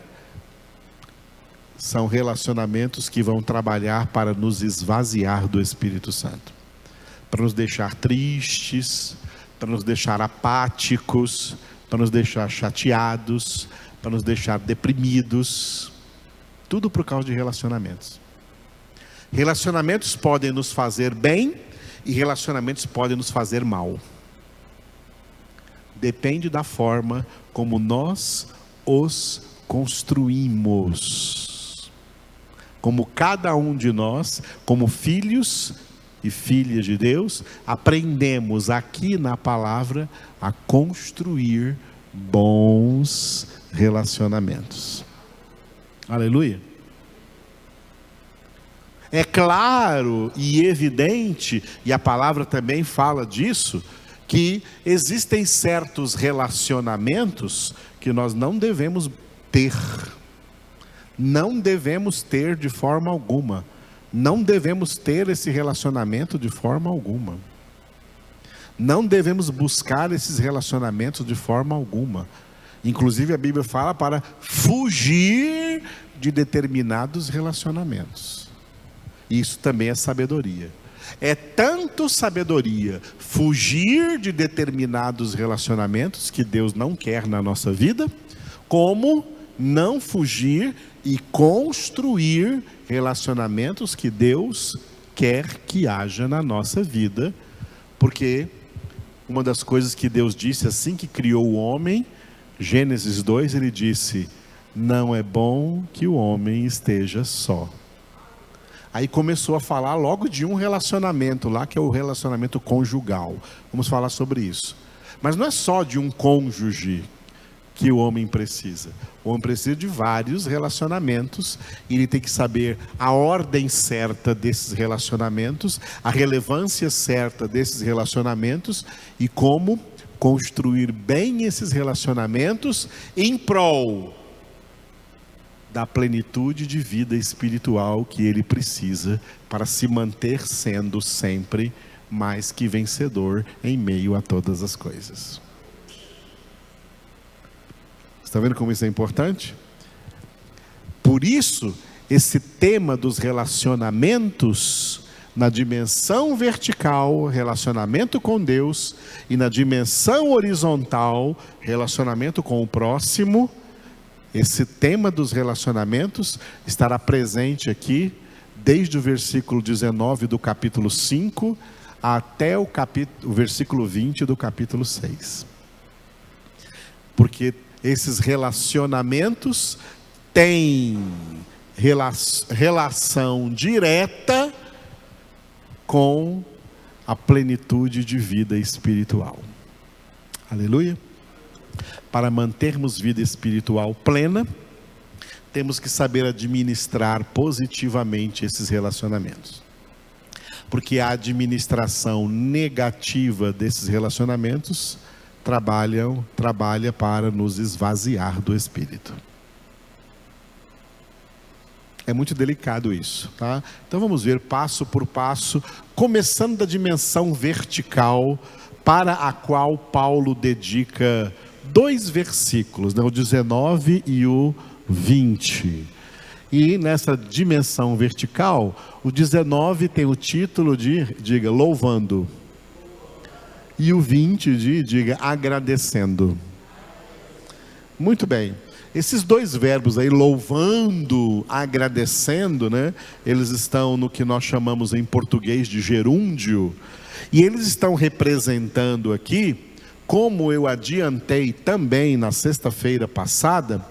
são relacionamentos que vão trabalhar para nos esvaziar do Espírito Santo, para nos deixar tristes, para nos deixar apáticos, para nos deixar chateados, para nos deixar deprimidos. Tudo por causa de relacionamentos. Relacionamentos podem nos fazer bem e relacionamentos podem nos fazer mal. Depende da forma como nós os construímos. Como cada um de nós, como filhos e filhas de Deus, aprendemos aqui na palavra a construir bons relacionamentos. Aleluia. É claro e evidente, e a palavra também fala disso, que existem certos relacionamentos que nós não devemos ter. Não devemos ter de forma alguma. Não devemos ter esse relacionamento de forma alguma. Não devemos buscar esses relacionamentos de forma alguma. Inclusive a Bíblia fala para fugir de determinados relacionamentos. Isso também é sabedoria. É tanto sabedoria fugir de determinados relacionamentos que Deus não quer na nossa vida, como não fugir e construir relacionamentos que Deus quer que haja na nossa vida. Porque uma das coisas que Deus disse assim que criou o homem, Gênesis 2, ele disse: não é bom que o homem esteja só. Aí começou a falar logo de um relacionamento lá, que é o relacionamento conjugal. Vamos falar sobre isso. Mas não é só de um cônjuge que o homem precisa. O homem precisa de vários relacionamentos, e ele tem que saber a ordem certa desses relacionamentos, a relevância certa desses relacionamentos e como construir bem esses relacionamentos em prol da plenitude de vida espiritual que ele precisa para se manter sendo sempre mais que vencedor em meio a todas as coisas. Está vendo como isso é importante? Por isso, esse tema dos relacionamentos na dimensão vertical, relacionamento com Deus, e na dimensão horizontal, relacionamento com o próximo, esse tema dos relacionamentos estará presente aqui, desde o versículo 19 do capítulo 5, até o versículo 20 do capítulo 6. Porque esses relacionamentos têm relação direta com a plenitude de vida espiritual. Aleluia. Para mantermos vida espiritual plena, temos que saber administrar positivamente esses relacionamentos. Porque a administração negativa desses relacionamentos trabalha para nos esvaziar do Espírito. É muito delicado isso, tá? Então vamos ver passo por passo, começando da dimensão vertical, para a qual Paulo dedica 2 versículos, né? O 19 e o 20. E nessa dimensão vertical, o 19 tem o título de, diga, louvando. E o 20 de, diga, agradecendo. Muito bem. Esses dois verbos aí, louvando, agradecendo, né? Eles estão no que nós chamamos em português de gerúndio. E eles estão representando aqui, como eu adiantei também na sexta-feira passada,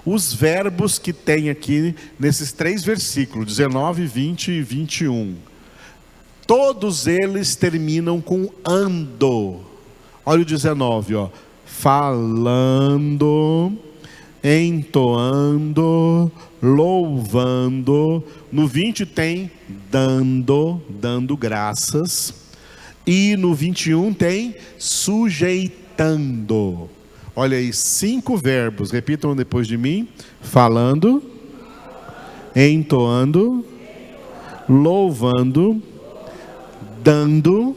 os verbos que tem aqui nesses 3 versículos, 19, 20 e 21. Todos eles terminam com ando. Olha o 19, ó. Falando, entoando, louvando. No 20 tem dando graças. E no 21 tem sujeitando. Olha aí, 5 verbos, repitam depois de mim. Falando, entoando, louvando, dando,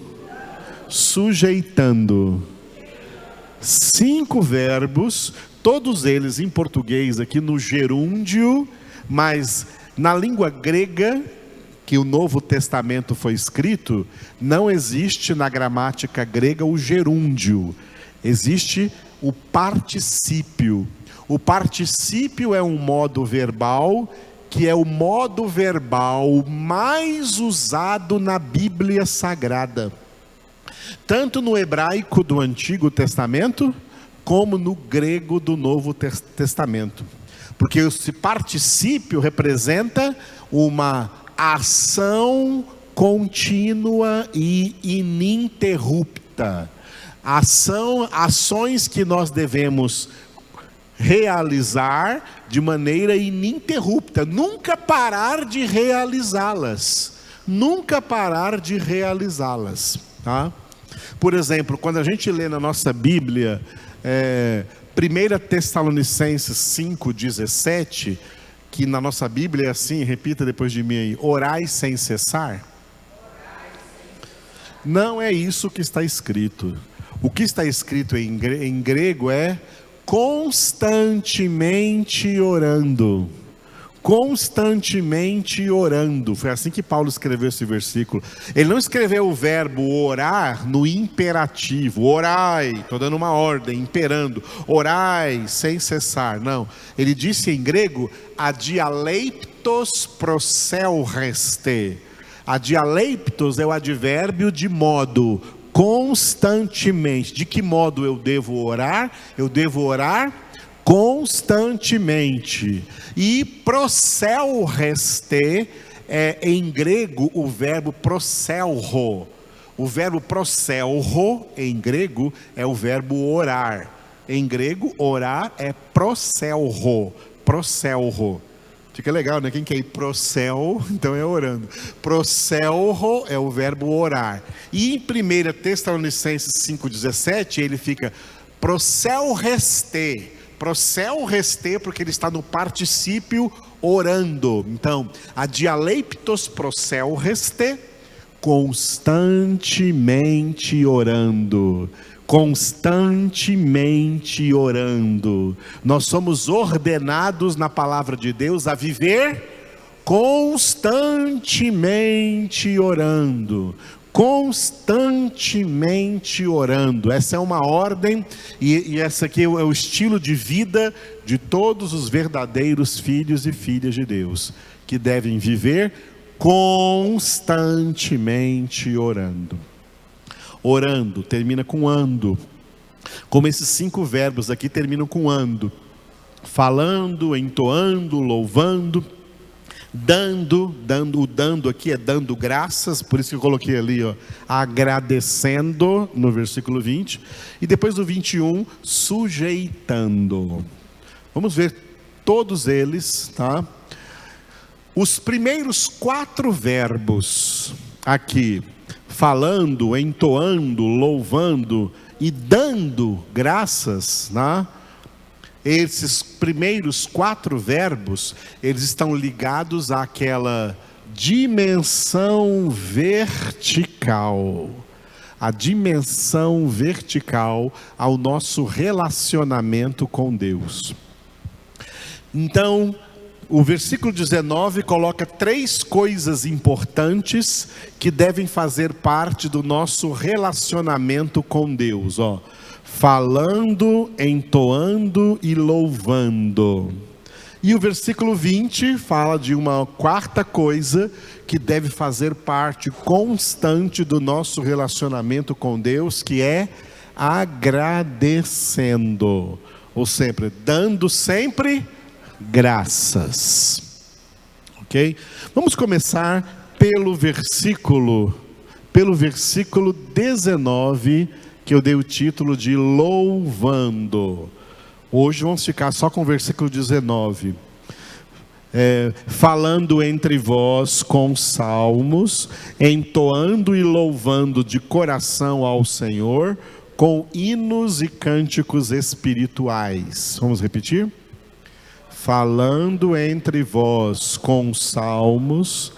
sujeitando. 5 verbos, todos eles em português aqui no gerúndio, mas na língua grega, que o Novo Testamento foi escrito, não existe na gramática grega o gerúndio, existe o particípio. O particípio é um modo verbal, que é o modo verbal mais usado na Bíblia Sagrada. Tanto no hebraico do Antigo Testamento, como no grego do Novo Testamento. Porque esse particípio representa uma ação contínua e ininterrupta. Ações que nós devemos realizar de maneira ininterrupta, nunca parar de realizá-las, tá? Por exemplo, quando a gente lê na nossa Bíblia, 1 Tessalonicenses 5,17, que na nossa Bíblia é assim, repita depois de mim aí, orai sem cessar. Não é isso que está escrito. O que está escrito em grego é constantemente orando. Constantemente orando. Foi assim que Paulo escreveu esse versículo. Ele não escreveu o verbo orar no imperativo. Orai, estou dando uma ordem, imperando. Orai sem cessar. Não. Ele disse em grego, adialeiptos proselreste. Adialeiptos é o advérbio de modo. Constantemente. De que modo eu devo orar? Eu devo orar constantemente. E proselreste é em grego o verbo proselro. O verbo proselro em grego é o verbo orar. Em grego, orar é proselro. Proselro. Fica legal, né? Quem quer ir pro céu, então é orando. Proselro é o verbo orar. E em 1 Tessalonicenses 5,17, ele fica proselreste. Proselreste, porque ele está no particípio orando. Então, adialeiptos proselreste, constantemente orando. Constantemente orando. Nós somos ordenados na palavra de Deus a viver constantemente orando. Constantemente orando. Essa é uma ordem e essa aqui é o estilo de vida de todos os verdadeiros filhos e filhas de Deus, que devem viver constantemente orando. Orando, termina com ando. Como esses 5 verbos aqui terminam com ando. Falando, entoando, louvando, dando, o dando aqui é dando graças, por isso que eu coloquei ali, ó, agradecendo, no versículo 20. E depois do 21, sujeitando. Vamos ver todos eles, tá? Os primeiros 4 verbos aqui, falando, entoando, louvando e dando graças, né? Esses primeiros 4 verbos, eles estão ligados àquela dimensão vertical. A dimensão vertical ao nosso relacionamento com Deus. Então, o versículo 19 coloca 3 coisas importantes que devem fazer parte do nosso relacionamento com Deus, ó. Falando, entoando e louvando. E o versículo 20 fala de uma 4ª coisa que deve fazer parte constante do nosso relacionamento com Deus, que é agradecendo, ou sempre, dando sempre graças. Ok? Vamos começar pelo versículo 19, que eu dei o título de louvando. Hoje vamos ficar só com o versículo 19. Falando entre vós com salmos, entoando e louvando de coração ao Senhor, com hinos e cânticos espirituais. Vamos repetir? Falando entre vós com salmos,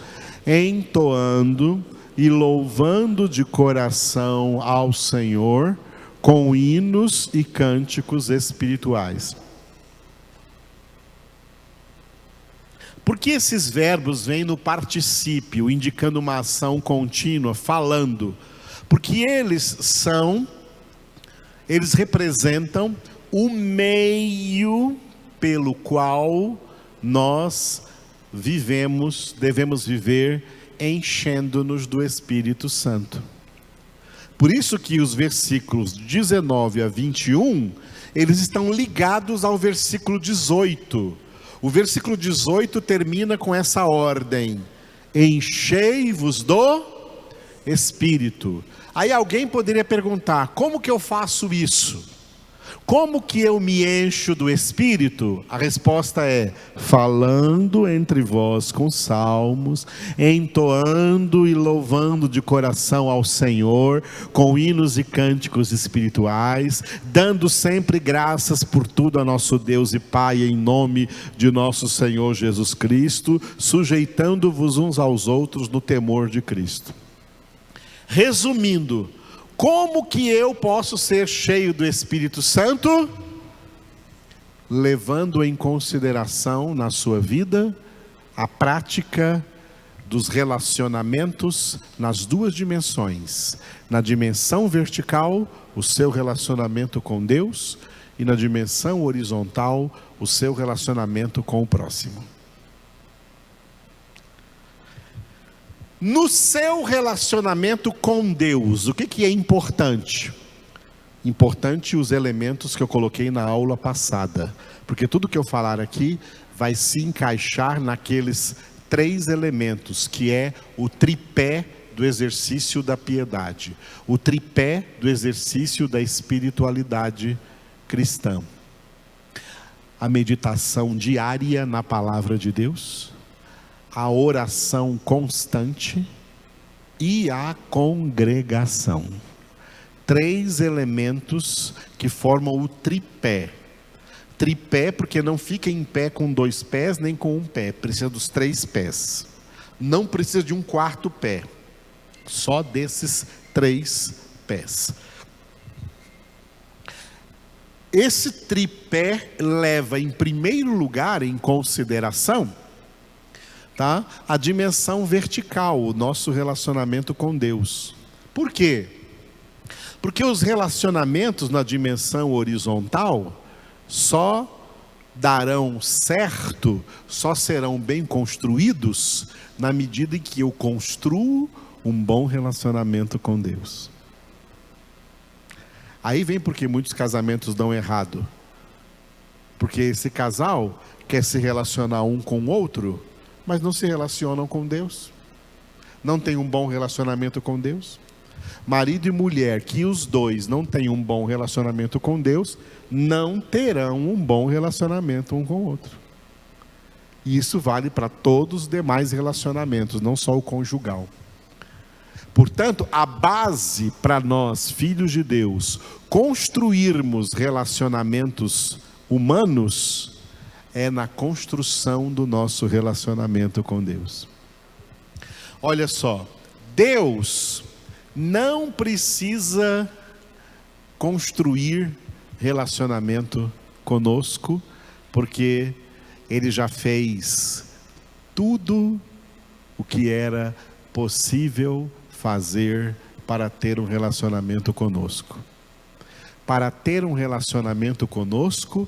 entoando e louvando de coração ao Senhor, com hinos e cânticos espirituais. Por que esses verbos vêm no particípio, indicando uma ação contínua, falando? Porque eles representam o meio pelo qual nós devemos viver, enchendo-nos do Espírito Santo. Por isso que os versículos 19 a 21, eles estão ligados ao versículo 18. O versículo 18 termina com essa ordem: enchei-vos do Espírito. Aí alguém poderia perguntar: como que eu faço isso? Como que eu me encho do Espírito? A resposta é: falando entre vós com salmos, entoando e louvando de coração ao Senhor, com hinos e cânticos espirituais, dando sempre graças por tudo a nosso Deus e Pai, em nome de nosso Senhor Jesus Cristo, sujeitando-vos uns aos outros no temor de Cristo. Resumindo, como que eu posso ser cheio do Espírito Santo? Levando em consideração na sua vida a prática dos relacionamentos nas 2 dimensões. Na dimensão vertical, o seu relacionamento com Deus, e na dimensão horizontal, o seu relacionamento com o próximo. No seu relacionamento com Deus, o que é importante? Importante os elementos que eu coloquei na aula passada, porque tudo que eu falar aqui vai se encaixar naqueles 3 elementos, que é o tripé do exercício da piedade, o tripé do exercício da espiritualidade cristã. A meditação diária na palavra de Deus, a oração constante e a congregação. 3 elementos que formam o tripé. Tripé porque não fica em pé com 2 pés nem com 1 pé, precisa dos 3 pés. Não precisa de um 4º pé, só desses 3 pés. Esse tripé leva em primeiro lugar em consideração a dimensão vertical, o nosso relacionamento com Deus. Por quê? Porque os relacionamentos na dimensão horizontal só darão certo, só serão bem construídos na medida em que eu construo um bom relacionamento com Deus. Aí vem porque muitos casamentos dão errado. Porque esse casal quer se relacionar um com o outro, mas não se relacionam com Deus, não tem um bom relacionamento com Deus. Marido e mulher que os 2 não têm um bom relacionamento com Deus, não terão um bom relacionamento um com o outro. E isso vale para todos os demais relacionamentos, não só o conjugal. Portanto, a base para nós, filhos de Deus, construirmos relacionamentos humanos é na construção do nosso relacionamento com Deus. Olha só, Deus não precisa construir relacionamento conosco, porque Ele já fez tudo o que era possível fazer para ter um relacionamento conosco. Para ter um relacionamento conosco,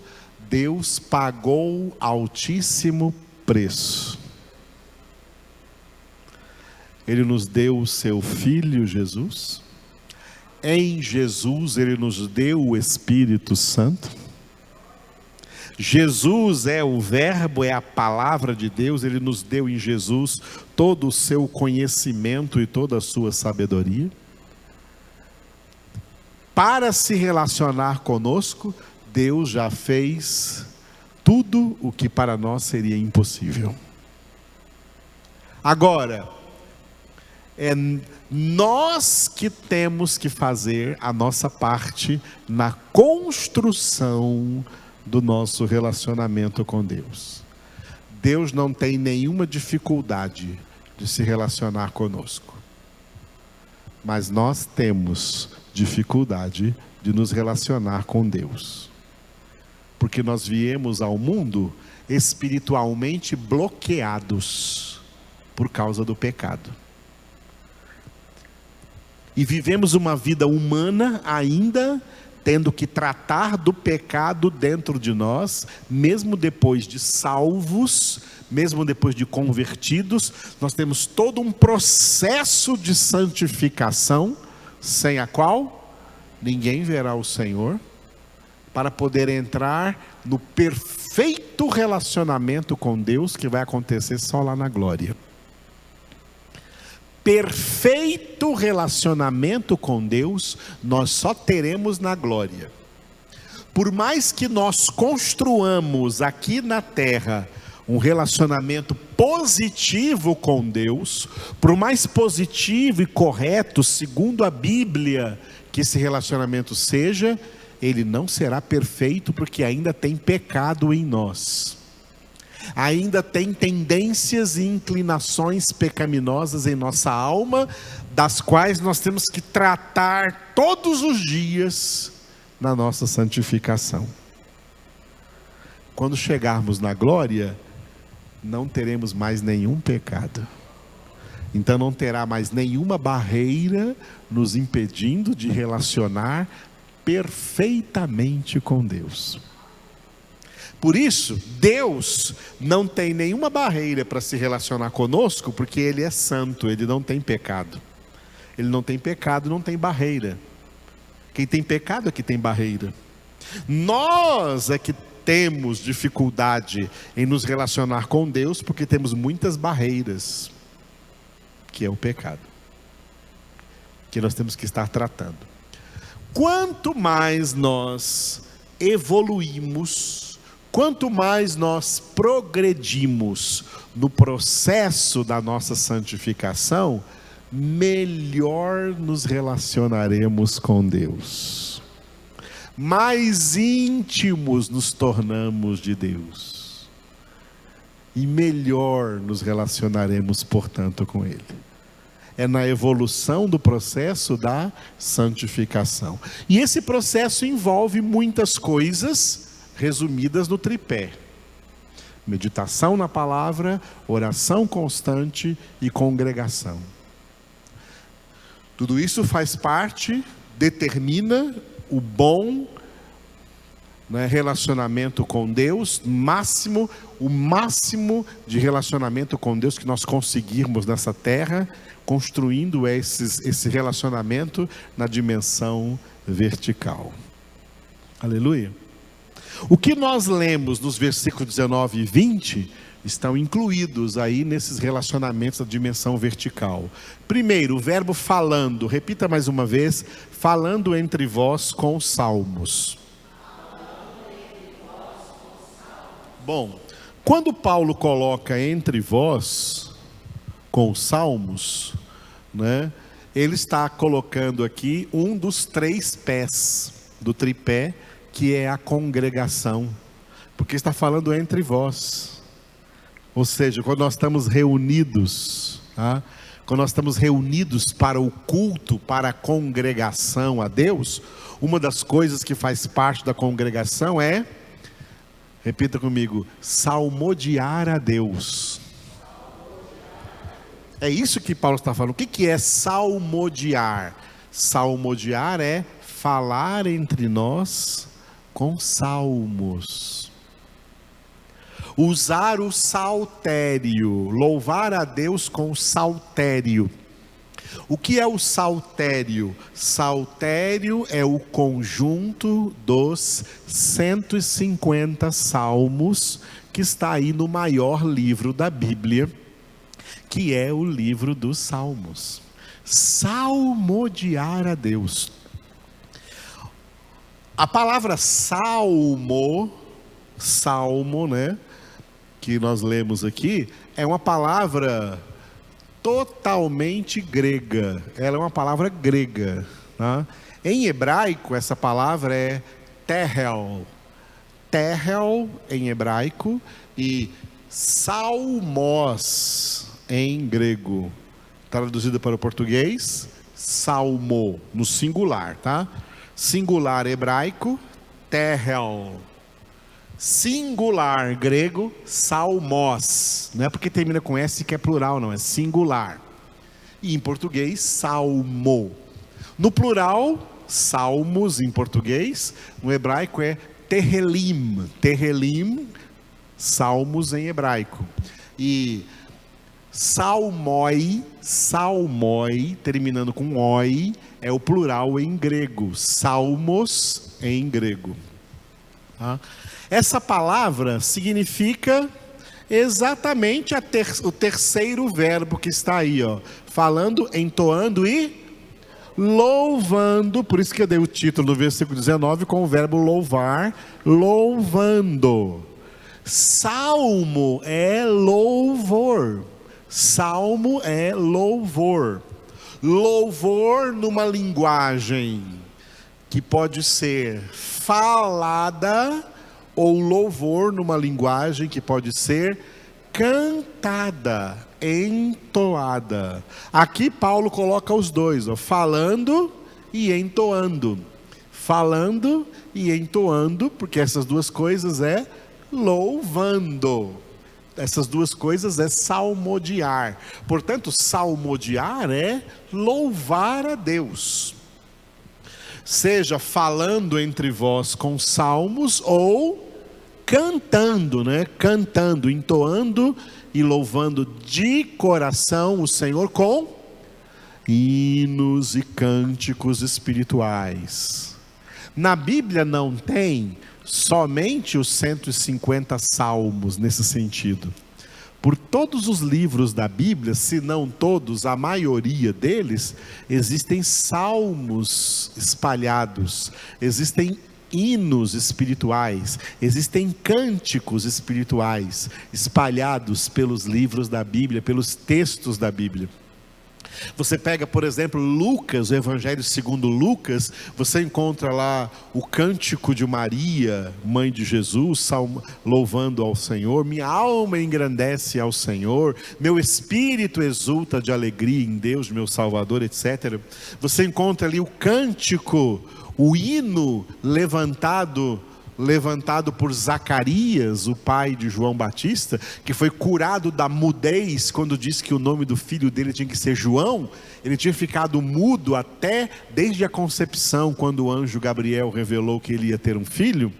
Deus pagou altíssimo preço. Ele nos deu o seu Filho Jesus. Em Jesus Ele nos deu o Espírito Santo. Jesus é o Verbo, é a palavra de Deus. Ele nos deu em Jesus todo o seu conhecimento e toda a sua sabedoria. Para se relacionar conosco, Deus já fez tudo o que para nós seria impossível. Agora, é nós que temos que fazer a nossa parte na construção do nosso relacionamento com Deus. Deus não tem nenhuma dificuldade de se relacionar conosco, mas nós temos dificuldade de nos relacionar com Deus, porque nós viemos ao mundo espiritualmente bloqueados por causa do pecado. E vivemos uma vida humana ainda tendo que tratar do pecado dentro de nós, mesmo depois de salvos, mesmo depois de convertidos. Nós temos todo um processo de santificação, sem a qual ninguém verá o Senhor, para poder entrar no perfeito relacionamento com Deus, que vai acontecer só lá na glória. Perfeito relacionamento com Deus nós só teremos na glória. Por mais que nós construamos aqui na terra um relacionamento positivo com Deus, por mais positivo e correto, segundo a Bíblia, que esse relacionamento seja, ele não será perfeito, porque ainda tem pecado em nós. Ainda tem tendências e inclinações pecaminosas em nossa alma, das quais nós temos que tratar todos os dias na nossa santificação. Quando chegarmos na glória, não teremos mais nenhum pecado. Então não terá mais nenhuma barreira nos impedindo de relacionar perfeitamente com Deus. Por isso, Deus não tem nenhuma barreira para se relacionar conosco, porque Ele é santo, Ele não tem pecado. Ele não tem pecado, não tem barreira. Quem tem pecado é que tem barreira. Nós é que temos dificuldade em nos relacionar com Deus, porque temos muitas barreiras, que é o pecado, que nós temos que estar tratando. Quanto mais nós evoluímos, quanto mais nós progredimos no processo da nossa santificação, melhor nos relacionaremos com Deus. Mais íntimos nos tornamos de Deus. E melhor nos relacionaremos, portanto, com Ele. É na evolução do processo da santificação. E esse processo envolve muitas coisas resumidas no tripé: meditação na palavra, oração constante e congregação. Tudo isso faz parte, determina o bom, relacionamento com Deus, o máximo de relacionamento com Deus que nós conseguirmos nessa terra, construindo esse relacionamento na dimensão vertical. Aleluia. O que nós lemos nos versículos 19 e 20 estão incluídos aí nesses relacionamentos da dimensão vertical. Primeiro, o verbo falando, repita mais uma vez: falando entre vós com salmos. Bom, quando Paulo coloca entre vós com os salmos, ele está colocando aqui um dos 3 pés do tripé, que é a congregação, porque está falando entre vós. Ou seja, quando nós estamos reunidos, quando nós estamos reunidos para o culto, para a congregação a Deus, uma das coisas que faz parte da congregação é Repita comigo: salmodiar a Deus. É isso que Paulo está falando. O que é salmodiar? Salmodiar é falar entre nós com salmos. Usar o saltério, louvar a Deus com saltério. O que é o saltério? Saltério é o conjunto dos 150 salmos que está aí no maior livro da Bíblia, que é o livro dos Salmos. Salmodiar a Deus. A palavra salmo, né, que nós lemos aqui, é uma palavra totalmente grega. Ela é uma palavra grega, tá? Em hebraico, essa palavra é tehel. Tehel em hebraico e salmos em grego. Traduzida para o português, salmo, no singular, tá? Singular hebraico, tehel. Singular grego, salmos. Não é porque termina com S que é plural, não, é singular. E em português, salmo. No plural, salmos em português, no hebraico é tehelim. Tehelim, salmos em hebraico. E salmoi, terminando com oi, é o plural em grego. Salmos em grego. Tá? Essa palavra significa exatamente o terceiro verbo que está aí, ó, falando, entoando e louvando. Por isso que eu dei o título do versículo 19 com o verbo louvar, louvando. Salmo é louvor. Salmo é louvor. Louvor numa linguagem que pode ser falada, ou louvor numa linguagem que pode ser cantada, entoada. Aqui Paulo coloca os dois, ó, falando e entoando. Falando e entoando, porque essas duas coisas é louvando. Essas duas coisas é salmodiar. Portanto, salmodiar é louvar a Deus. Seja falando entre vós com salmos ou cantando, né? Cantando, entoando e louvando de coração o Senhor com hinos e cânticos espirituais. Na Bíblia não tem somente os 150 salmos nesse sentido. Por todos os livros da Bíblia, se não todos, a maioria deles, existem salmos espalhados, existem hinos espirituais, existem cânticos espirituais espalhados pelos livros da Bíblia, pelos textos da Bíblia. Você pega, por exemplo, Lucas, o Evangelho segundo Lucas, você encontra lá o cântico de Maria, mãe de Jesus, louvando ao Senhor. Minha alma engrandece ao Senhor, meu espírito exulta de alegria em Deus, meu Salvador, etc. Você encontra ali o cântico, o hino levantado por Zacarias, o pai de João Batista, que foi curado da mudez quando disse que o nome do filho dele tinha que ser João. Ele tinha ficado mudo até desde a concepção, quando o anjo Gabriel revelou que ele ia ter um filho.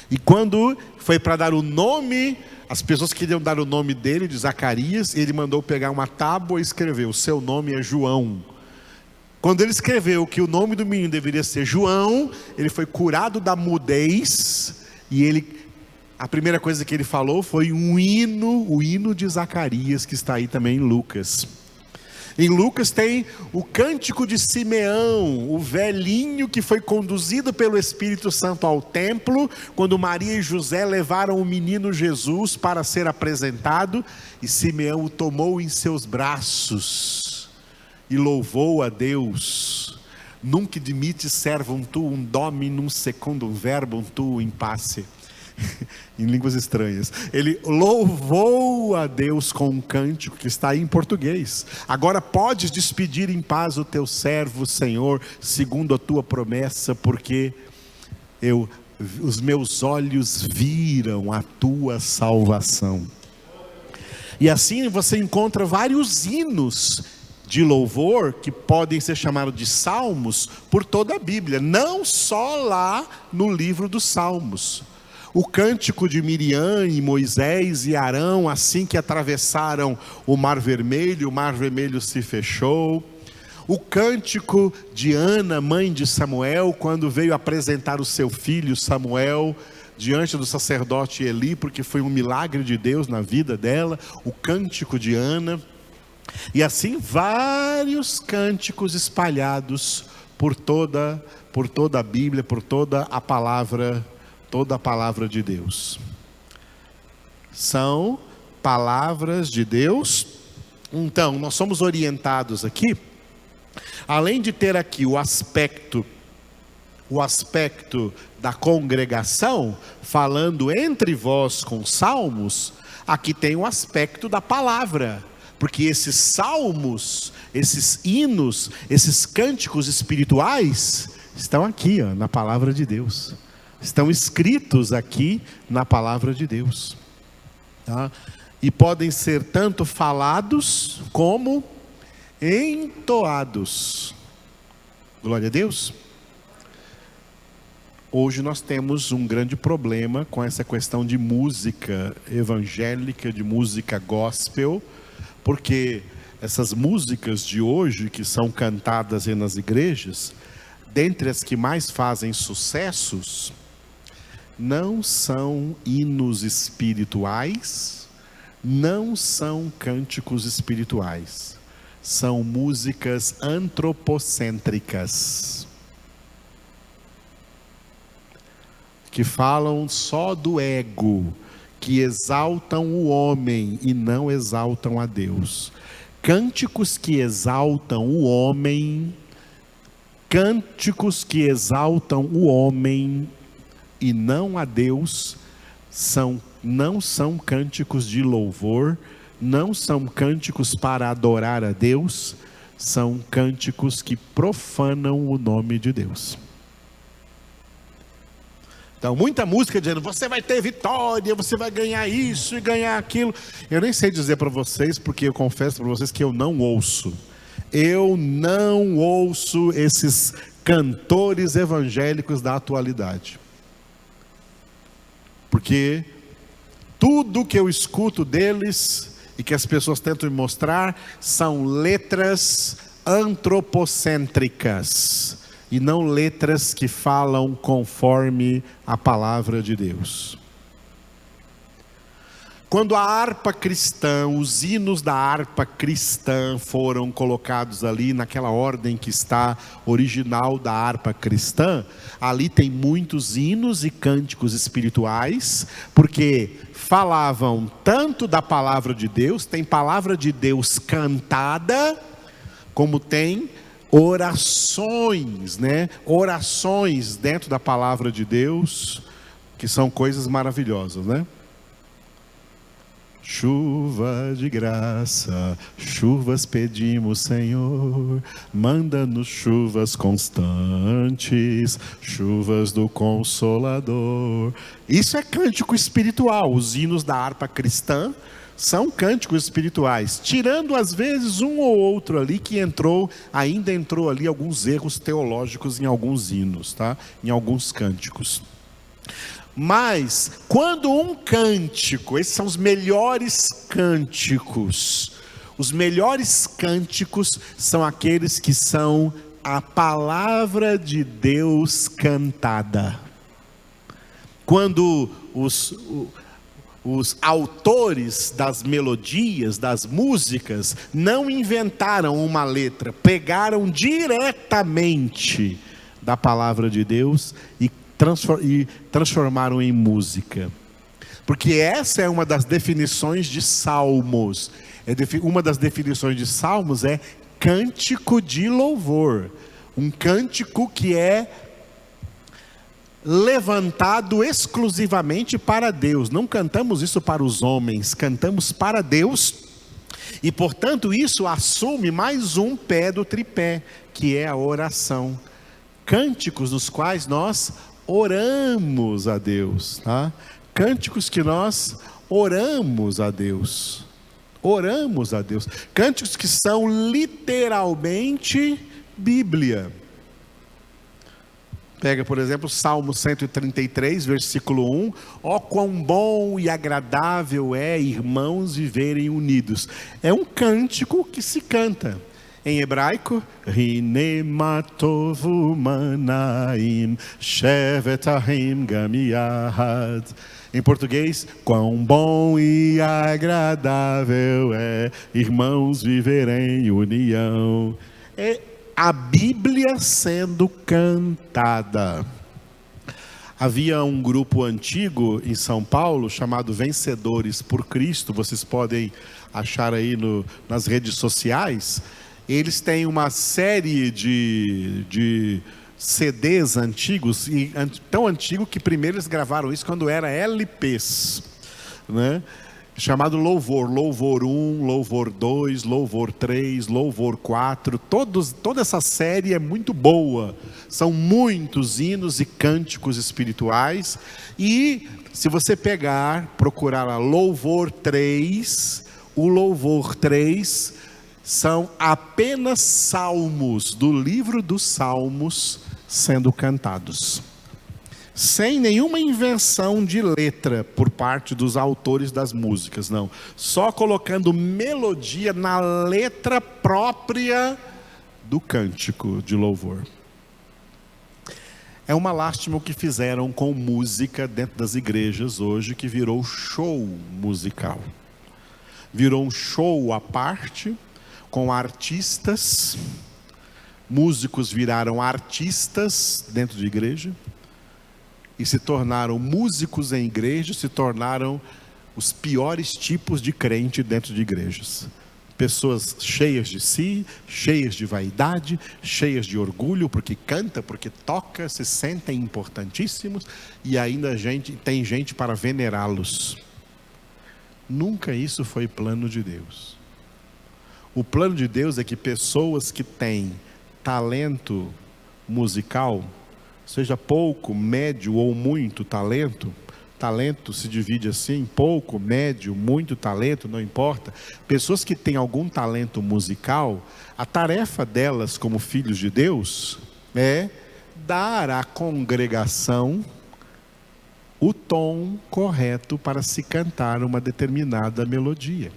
E quando foi para dar o nome, as pessoas queriam dar o nome dele, de Zacarias, ele mandou pegar uma tábua e escrever: o seu nome é João. Quando ele escreveu que o nome do menino deveria ser João, ele foi curado da mudez, e a primeira coisa que ele falou foi o hino de Zacarias, que está aí também em Lucas. Em Lucas tem o cântico de Simeão, o velhinho que foi conduzido pelo Espírito Santo ao templo, quando Maria e José levaram o menino Jesus para ser apresentado, e Simeão o tomou em seus braços e louvou a Deus. Nunc dimite servum tuum dominum secundum verbum tuum in pace. Em línguas estranhas. Ele louvou a Deus com um cântico que está aí em português. Agora podes despedir em paz o teu servo, Senhor, segundo a tua promessa, porque eu os meus olhos viram a tua salvação. E assim você encontra vários hinos de louvor que podem ser chamados de salmos por toda a Bíblia, não só lá no livro dos Salmos. O cântico de Miriam e Moisés e Arão, assim que atravessaram o Mar Vermelho se fechou. O cântico de Ana, mãe de Samuel, quando veio apresentar o seu filho Samuel diante do sacerdote Eli, porque foi um milagre de Deus na vida dela. O cântico de Ana. E assim vários cânticos espalhados por toda a Bíblia, por toda a palavra de Deus. São palavras de Deus. Então, nós somos orientados aqui, além de ter aqui o aspecto da congregação, falando entre vós com salmos, aqui tem o aspecto da palavra. Porque esses salmos, esses hinos, esses cânticos espirituais estão aqui, na palavra de Deus. Estão escritos aqui na palavra de Deus. Tá? E podem ser tanto falados como entoados. Glória a Deus. Hoje nós temos um grande problema com essa questão de música evangélica, de música gospel, porque essas músicas de hoje que são cantadas nas igrejas, dentre as que mais fazem sucessos, não são hinos espirituais, não são cânticos espirituais, são músicas antropocêntricas, que falam só do ego, que exaltam o homem e não exaltam a Deus. Cânticos que exaltam o homem, cânticos que exaltam o homem e não a Deus, não são cânticos de louvor, não são cânticos para adorar a Deus, são cânticos que profanam o nome de Deus. Então, muita música dizendo, você vai ter vitória, você vai ganhar isso e ganhar aquilo. Eu nem sei dizer para vocês, porque eu confesso para vocês que eu não ouço. Eu não ouço esses cantores evangélicos da atualidade. Porque tudo que eu escuto deles e que as pessoas tentam me mostrar são letras antropocêntricas. E não letras que falam conforme a palavra de Deus. Quando a harpa cristã, os hinos da harpa cristã foram colocados ali naquela ordem que está original da harpa cristã, ali tem muitos hinos e cânticos espirituais, porque falavam tanto da palavra de Deus, tem palavra de Deus cantada, como tem orações, orações dentro da palavra de Deus, que são coisas maravilhosas, Chuva de graça, chuvas pedimos, Senhor, manda-nos chuvas constantes, chuvas do Consolador. Isso é cântico espiritual. Os hinos da harpa cristã são cânticos espirituais, tirando às vezes um ou outro ali que ainda entrou ali alguns erros teológicos em alguns hinos, em alguns cânticos. Mas quando um cântico, esses são os melhores cânticos são aqueles que são a palavra de Deus cantada. Quando os autores das melodias, das músicas, não inventaram uma letra, pegaram diretamente da palavra de Deus e transformaram em música. Porque essa é uma das definições de salmos. Uma das definições de salmos é cântico de louvor. Um cântico que é levantado exclusivamente para Deus. Não cantamos isso para os homens, cantamos para Deus. E portanto isso assume mais um pé do tripé, que é a oração. Cânticos nos quais nós oramos a Deus, tá? Cânticos que nós oramos a Deus. Oramos a Deus. Cânticos que são literalmente Bíblia. Pega, por exemplo, Salmo 133, versículo 1. Ó, quão bom e agradável é, irmãos, viverem unidos. É um cântico que se canta. Em hebraico, Hinematovu manaim shevet ahim gam yahad. Em português, quão bom e agradável é, irmãos, viverem em união. É a Bíblia sendo cantada. Havia um grupo antigo em São Paulo chamado Vencedores por Cristo. Vocês podem achar aí nas redes sociais. Eles têm uma série de CDs antigos, tão antigo que primeiro eles gravaram isso quando era LPs, né? Chamado Louvor, Louvor 1, Louvor 2, Louvor 3, Louvor 4, toda essa série é muito boa, são muitos hinos e cânticos espirituais, e se você procurar lá Louvor 3, o Louvor 3 são apenas salmos do livro dos Salmos sendo cantados. Sem nenhuma invenção de letra por parte dos autores das músicas, não. Só colocando melodia na letra própria do cântico de louvor. É uma lástima o que fizeram com música dentro das igrejas hoje, que virou show musical. Virou um show à parte, com artistas. Músicos viraram artistas dentro de igreja. E se tornaram músicos em igreja, se tornaram os piores tipos de crente dentro de igrejas. Pessoas cheias de si, cheias de vaidade, cheias de orgulho, porque canta, porque toca, se sentem importantíssimos, e ainda tem gente para venerá-los. Nunca isso foi plano de Deus. O plano de Deus é que pessoas que têm talento musical, seja pouco, médio ou muito talento se divide assim, pouco, médio, muito talento, não importa. Pessoas que têm algum talento musical, a tarefa delas como filhos de Deus é dar à congregação o tom correto para se cantar uma determinada melodia.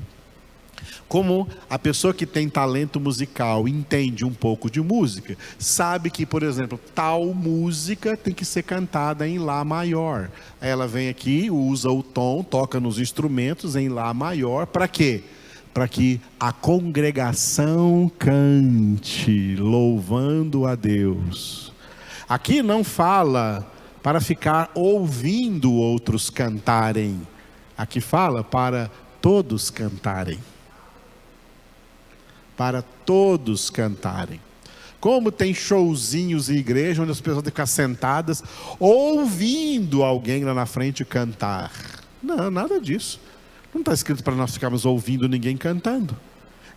Como a pessoa que tem talento musical entende um pouco de música, sabe que, por exemplo, tal música tem que ser cantada em Lá maior. Ela vem aqui, usa o tom, toca nos instrumentos em Lá maior. Para quê? Para que a congregação cante, louvando a Deus. Aqui não fala para ficar ouvindo outros cantarem. Aqui fala para todos cantarem. Para todos cantarem. Como tem showzinhos em igreja onde as pessoas têm que ficar sentadas ouvindo alguém lá na frente cantar. Não, nada disso. Não está escrito para nós ficarmos ouvindo ninguém cantando.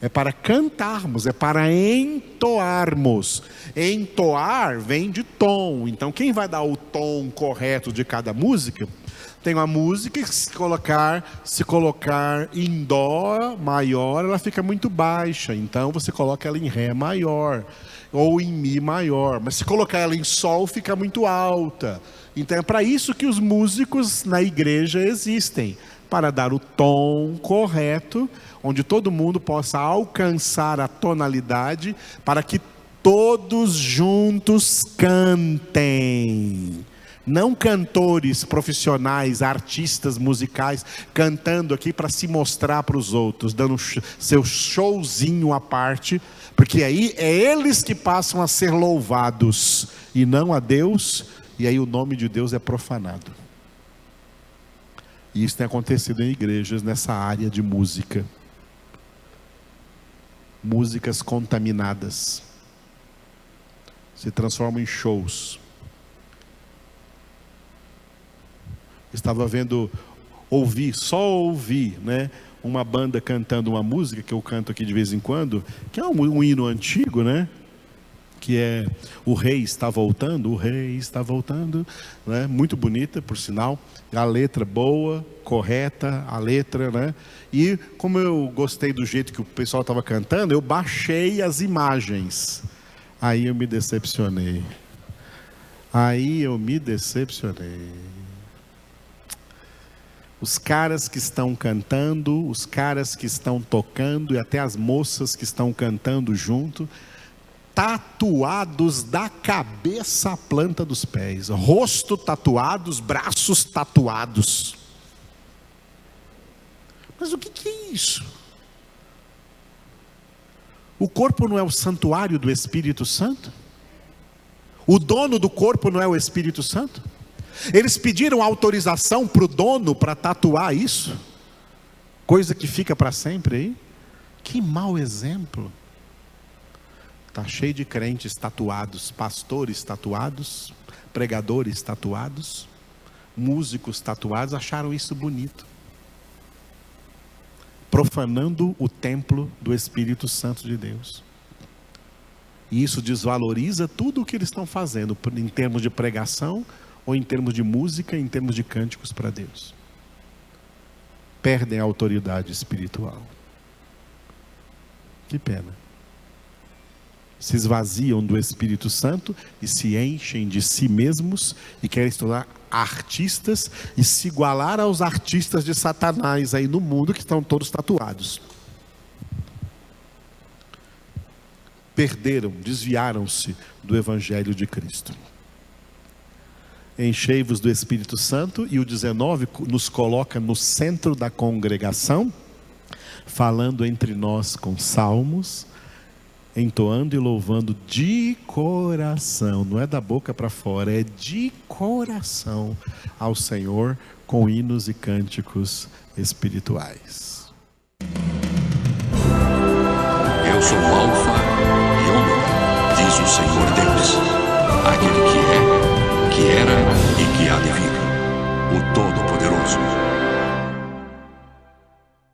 É para cantarmos, é para entoarmos. Entoar vem de tom. Então quem vai dar o tom correto de cada música? Tem uma música que se colocar em dó maior, ela fica muito baixa. Então você coloca ela em ré maior ou em mi maior. Mas se colocar ela em sol, fica muito alta. Então é para isso que os músicos na igreja existem, para dar o tom correto, onde todo mundo possa alcançar a tonalidade, para que todos juntos cantem. Não cantores profissionais, artistas musicais, cantando aqui para se mostrar para os outros, dando seu showzinho à parte, porque aí é eles que passam a ser louvados, e não a Deus, e aí o nome de Deus é profanado. E isso tem acontecido em igrejas nessa área de música. Músicas contaminadas se transformam em shows. Estava só ouvi, né, uma banda cantando uma música que eu canto aqui de vez em quando, que é um hino antigo, né? que é O Rei Está Voltando, O Rei Está Voltando, né? Muito bonita, por sinal, a letra boa, correta, a letra, né? E como eu gostei do jeito que o pessoal estava cantando, eu baixei as imagens, aí eu me decepcionei, Os caras que estão cantando, os caras que estão tocando e até as moças que estão cantando junto, tatuados da cabeça à planta dos pés, rosto tatuados, braços tatuados. Mas o que é isso? O corpo não é o santuário do Espírito Santo? O dono do corpo não é o Espírito Santo? Eles pediram autorização para o dono para tatuar isso? Coisa que fica para sempre aí? Que mau exemplo. Está cheio de crentes tatuados, pastores tatuados, pregadores tatuados, músicos tatuados, acharam isso bonito. Profanando o templo do Espírito Santo de Deus. E isso desvaloriza tudo o que eles estão fazendo, em termos de pregação, ou em termos de música, em termos de cânticos para Deus. Perdem a autoridade espiritual. Que pena. Se esvaziam do Espírito Santo e se enchem de si mesmos e querem se tornar artistas e se igualar aos artistas de Satanás aí no mundo, que estão todos tatuados. Perderam, desviaram-se do Evangelho de Cristo. Enchei-vos do Espírito Santo, e o 19 nos coloca no centro da congregação, falando entre nós com salmos, entoando e louvando de coração, não é da boca para fora, é de coração ao Senhor, com hinos e cânticos espirituais. Eu sou o Alfa e Ômega, diz o Senhor Deus, aquele que é, que era e que há de vir, o Todo-Poderoso.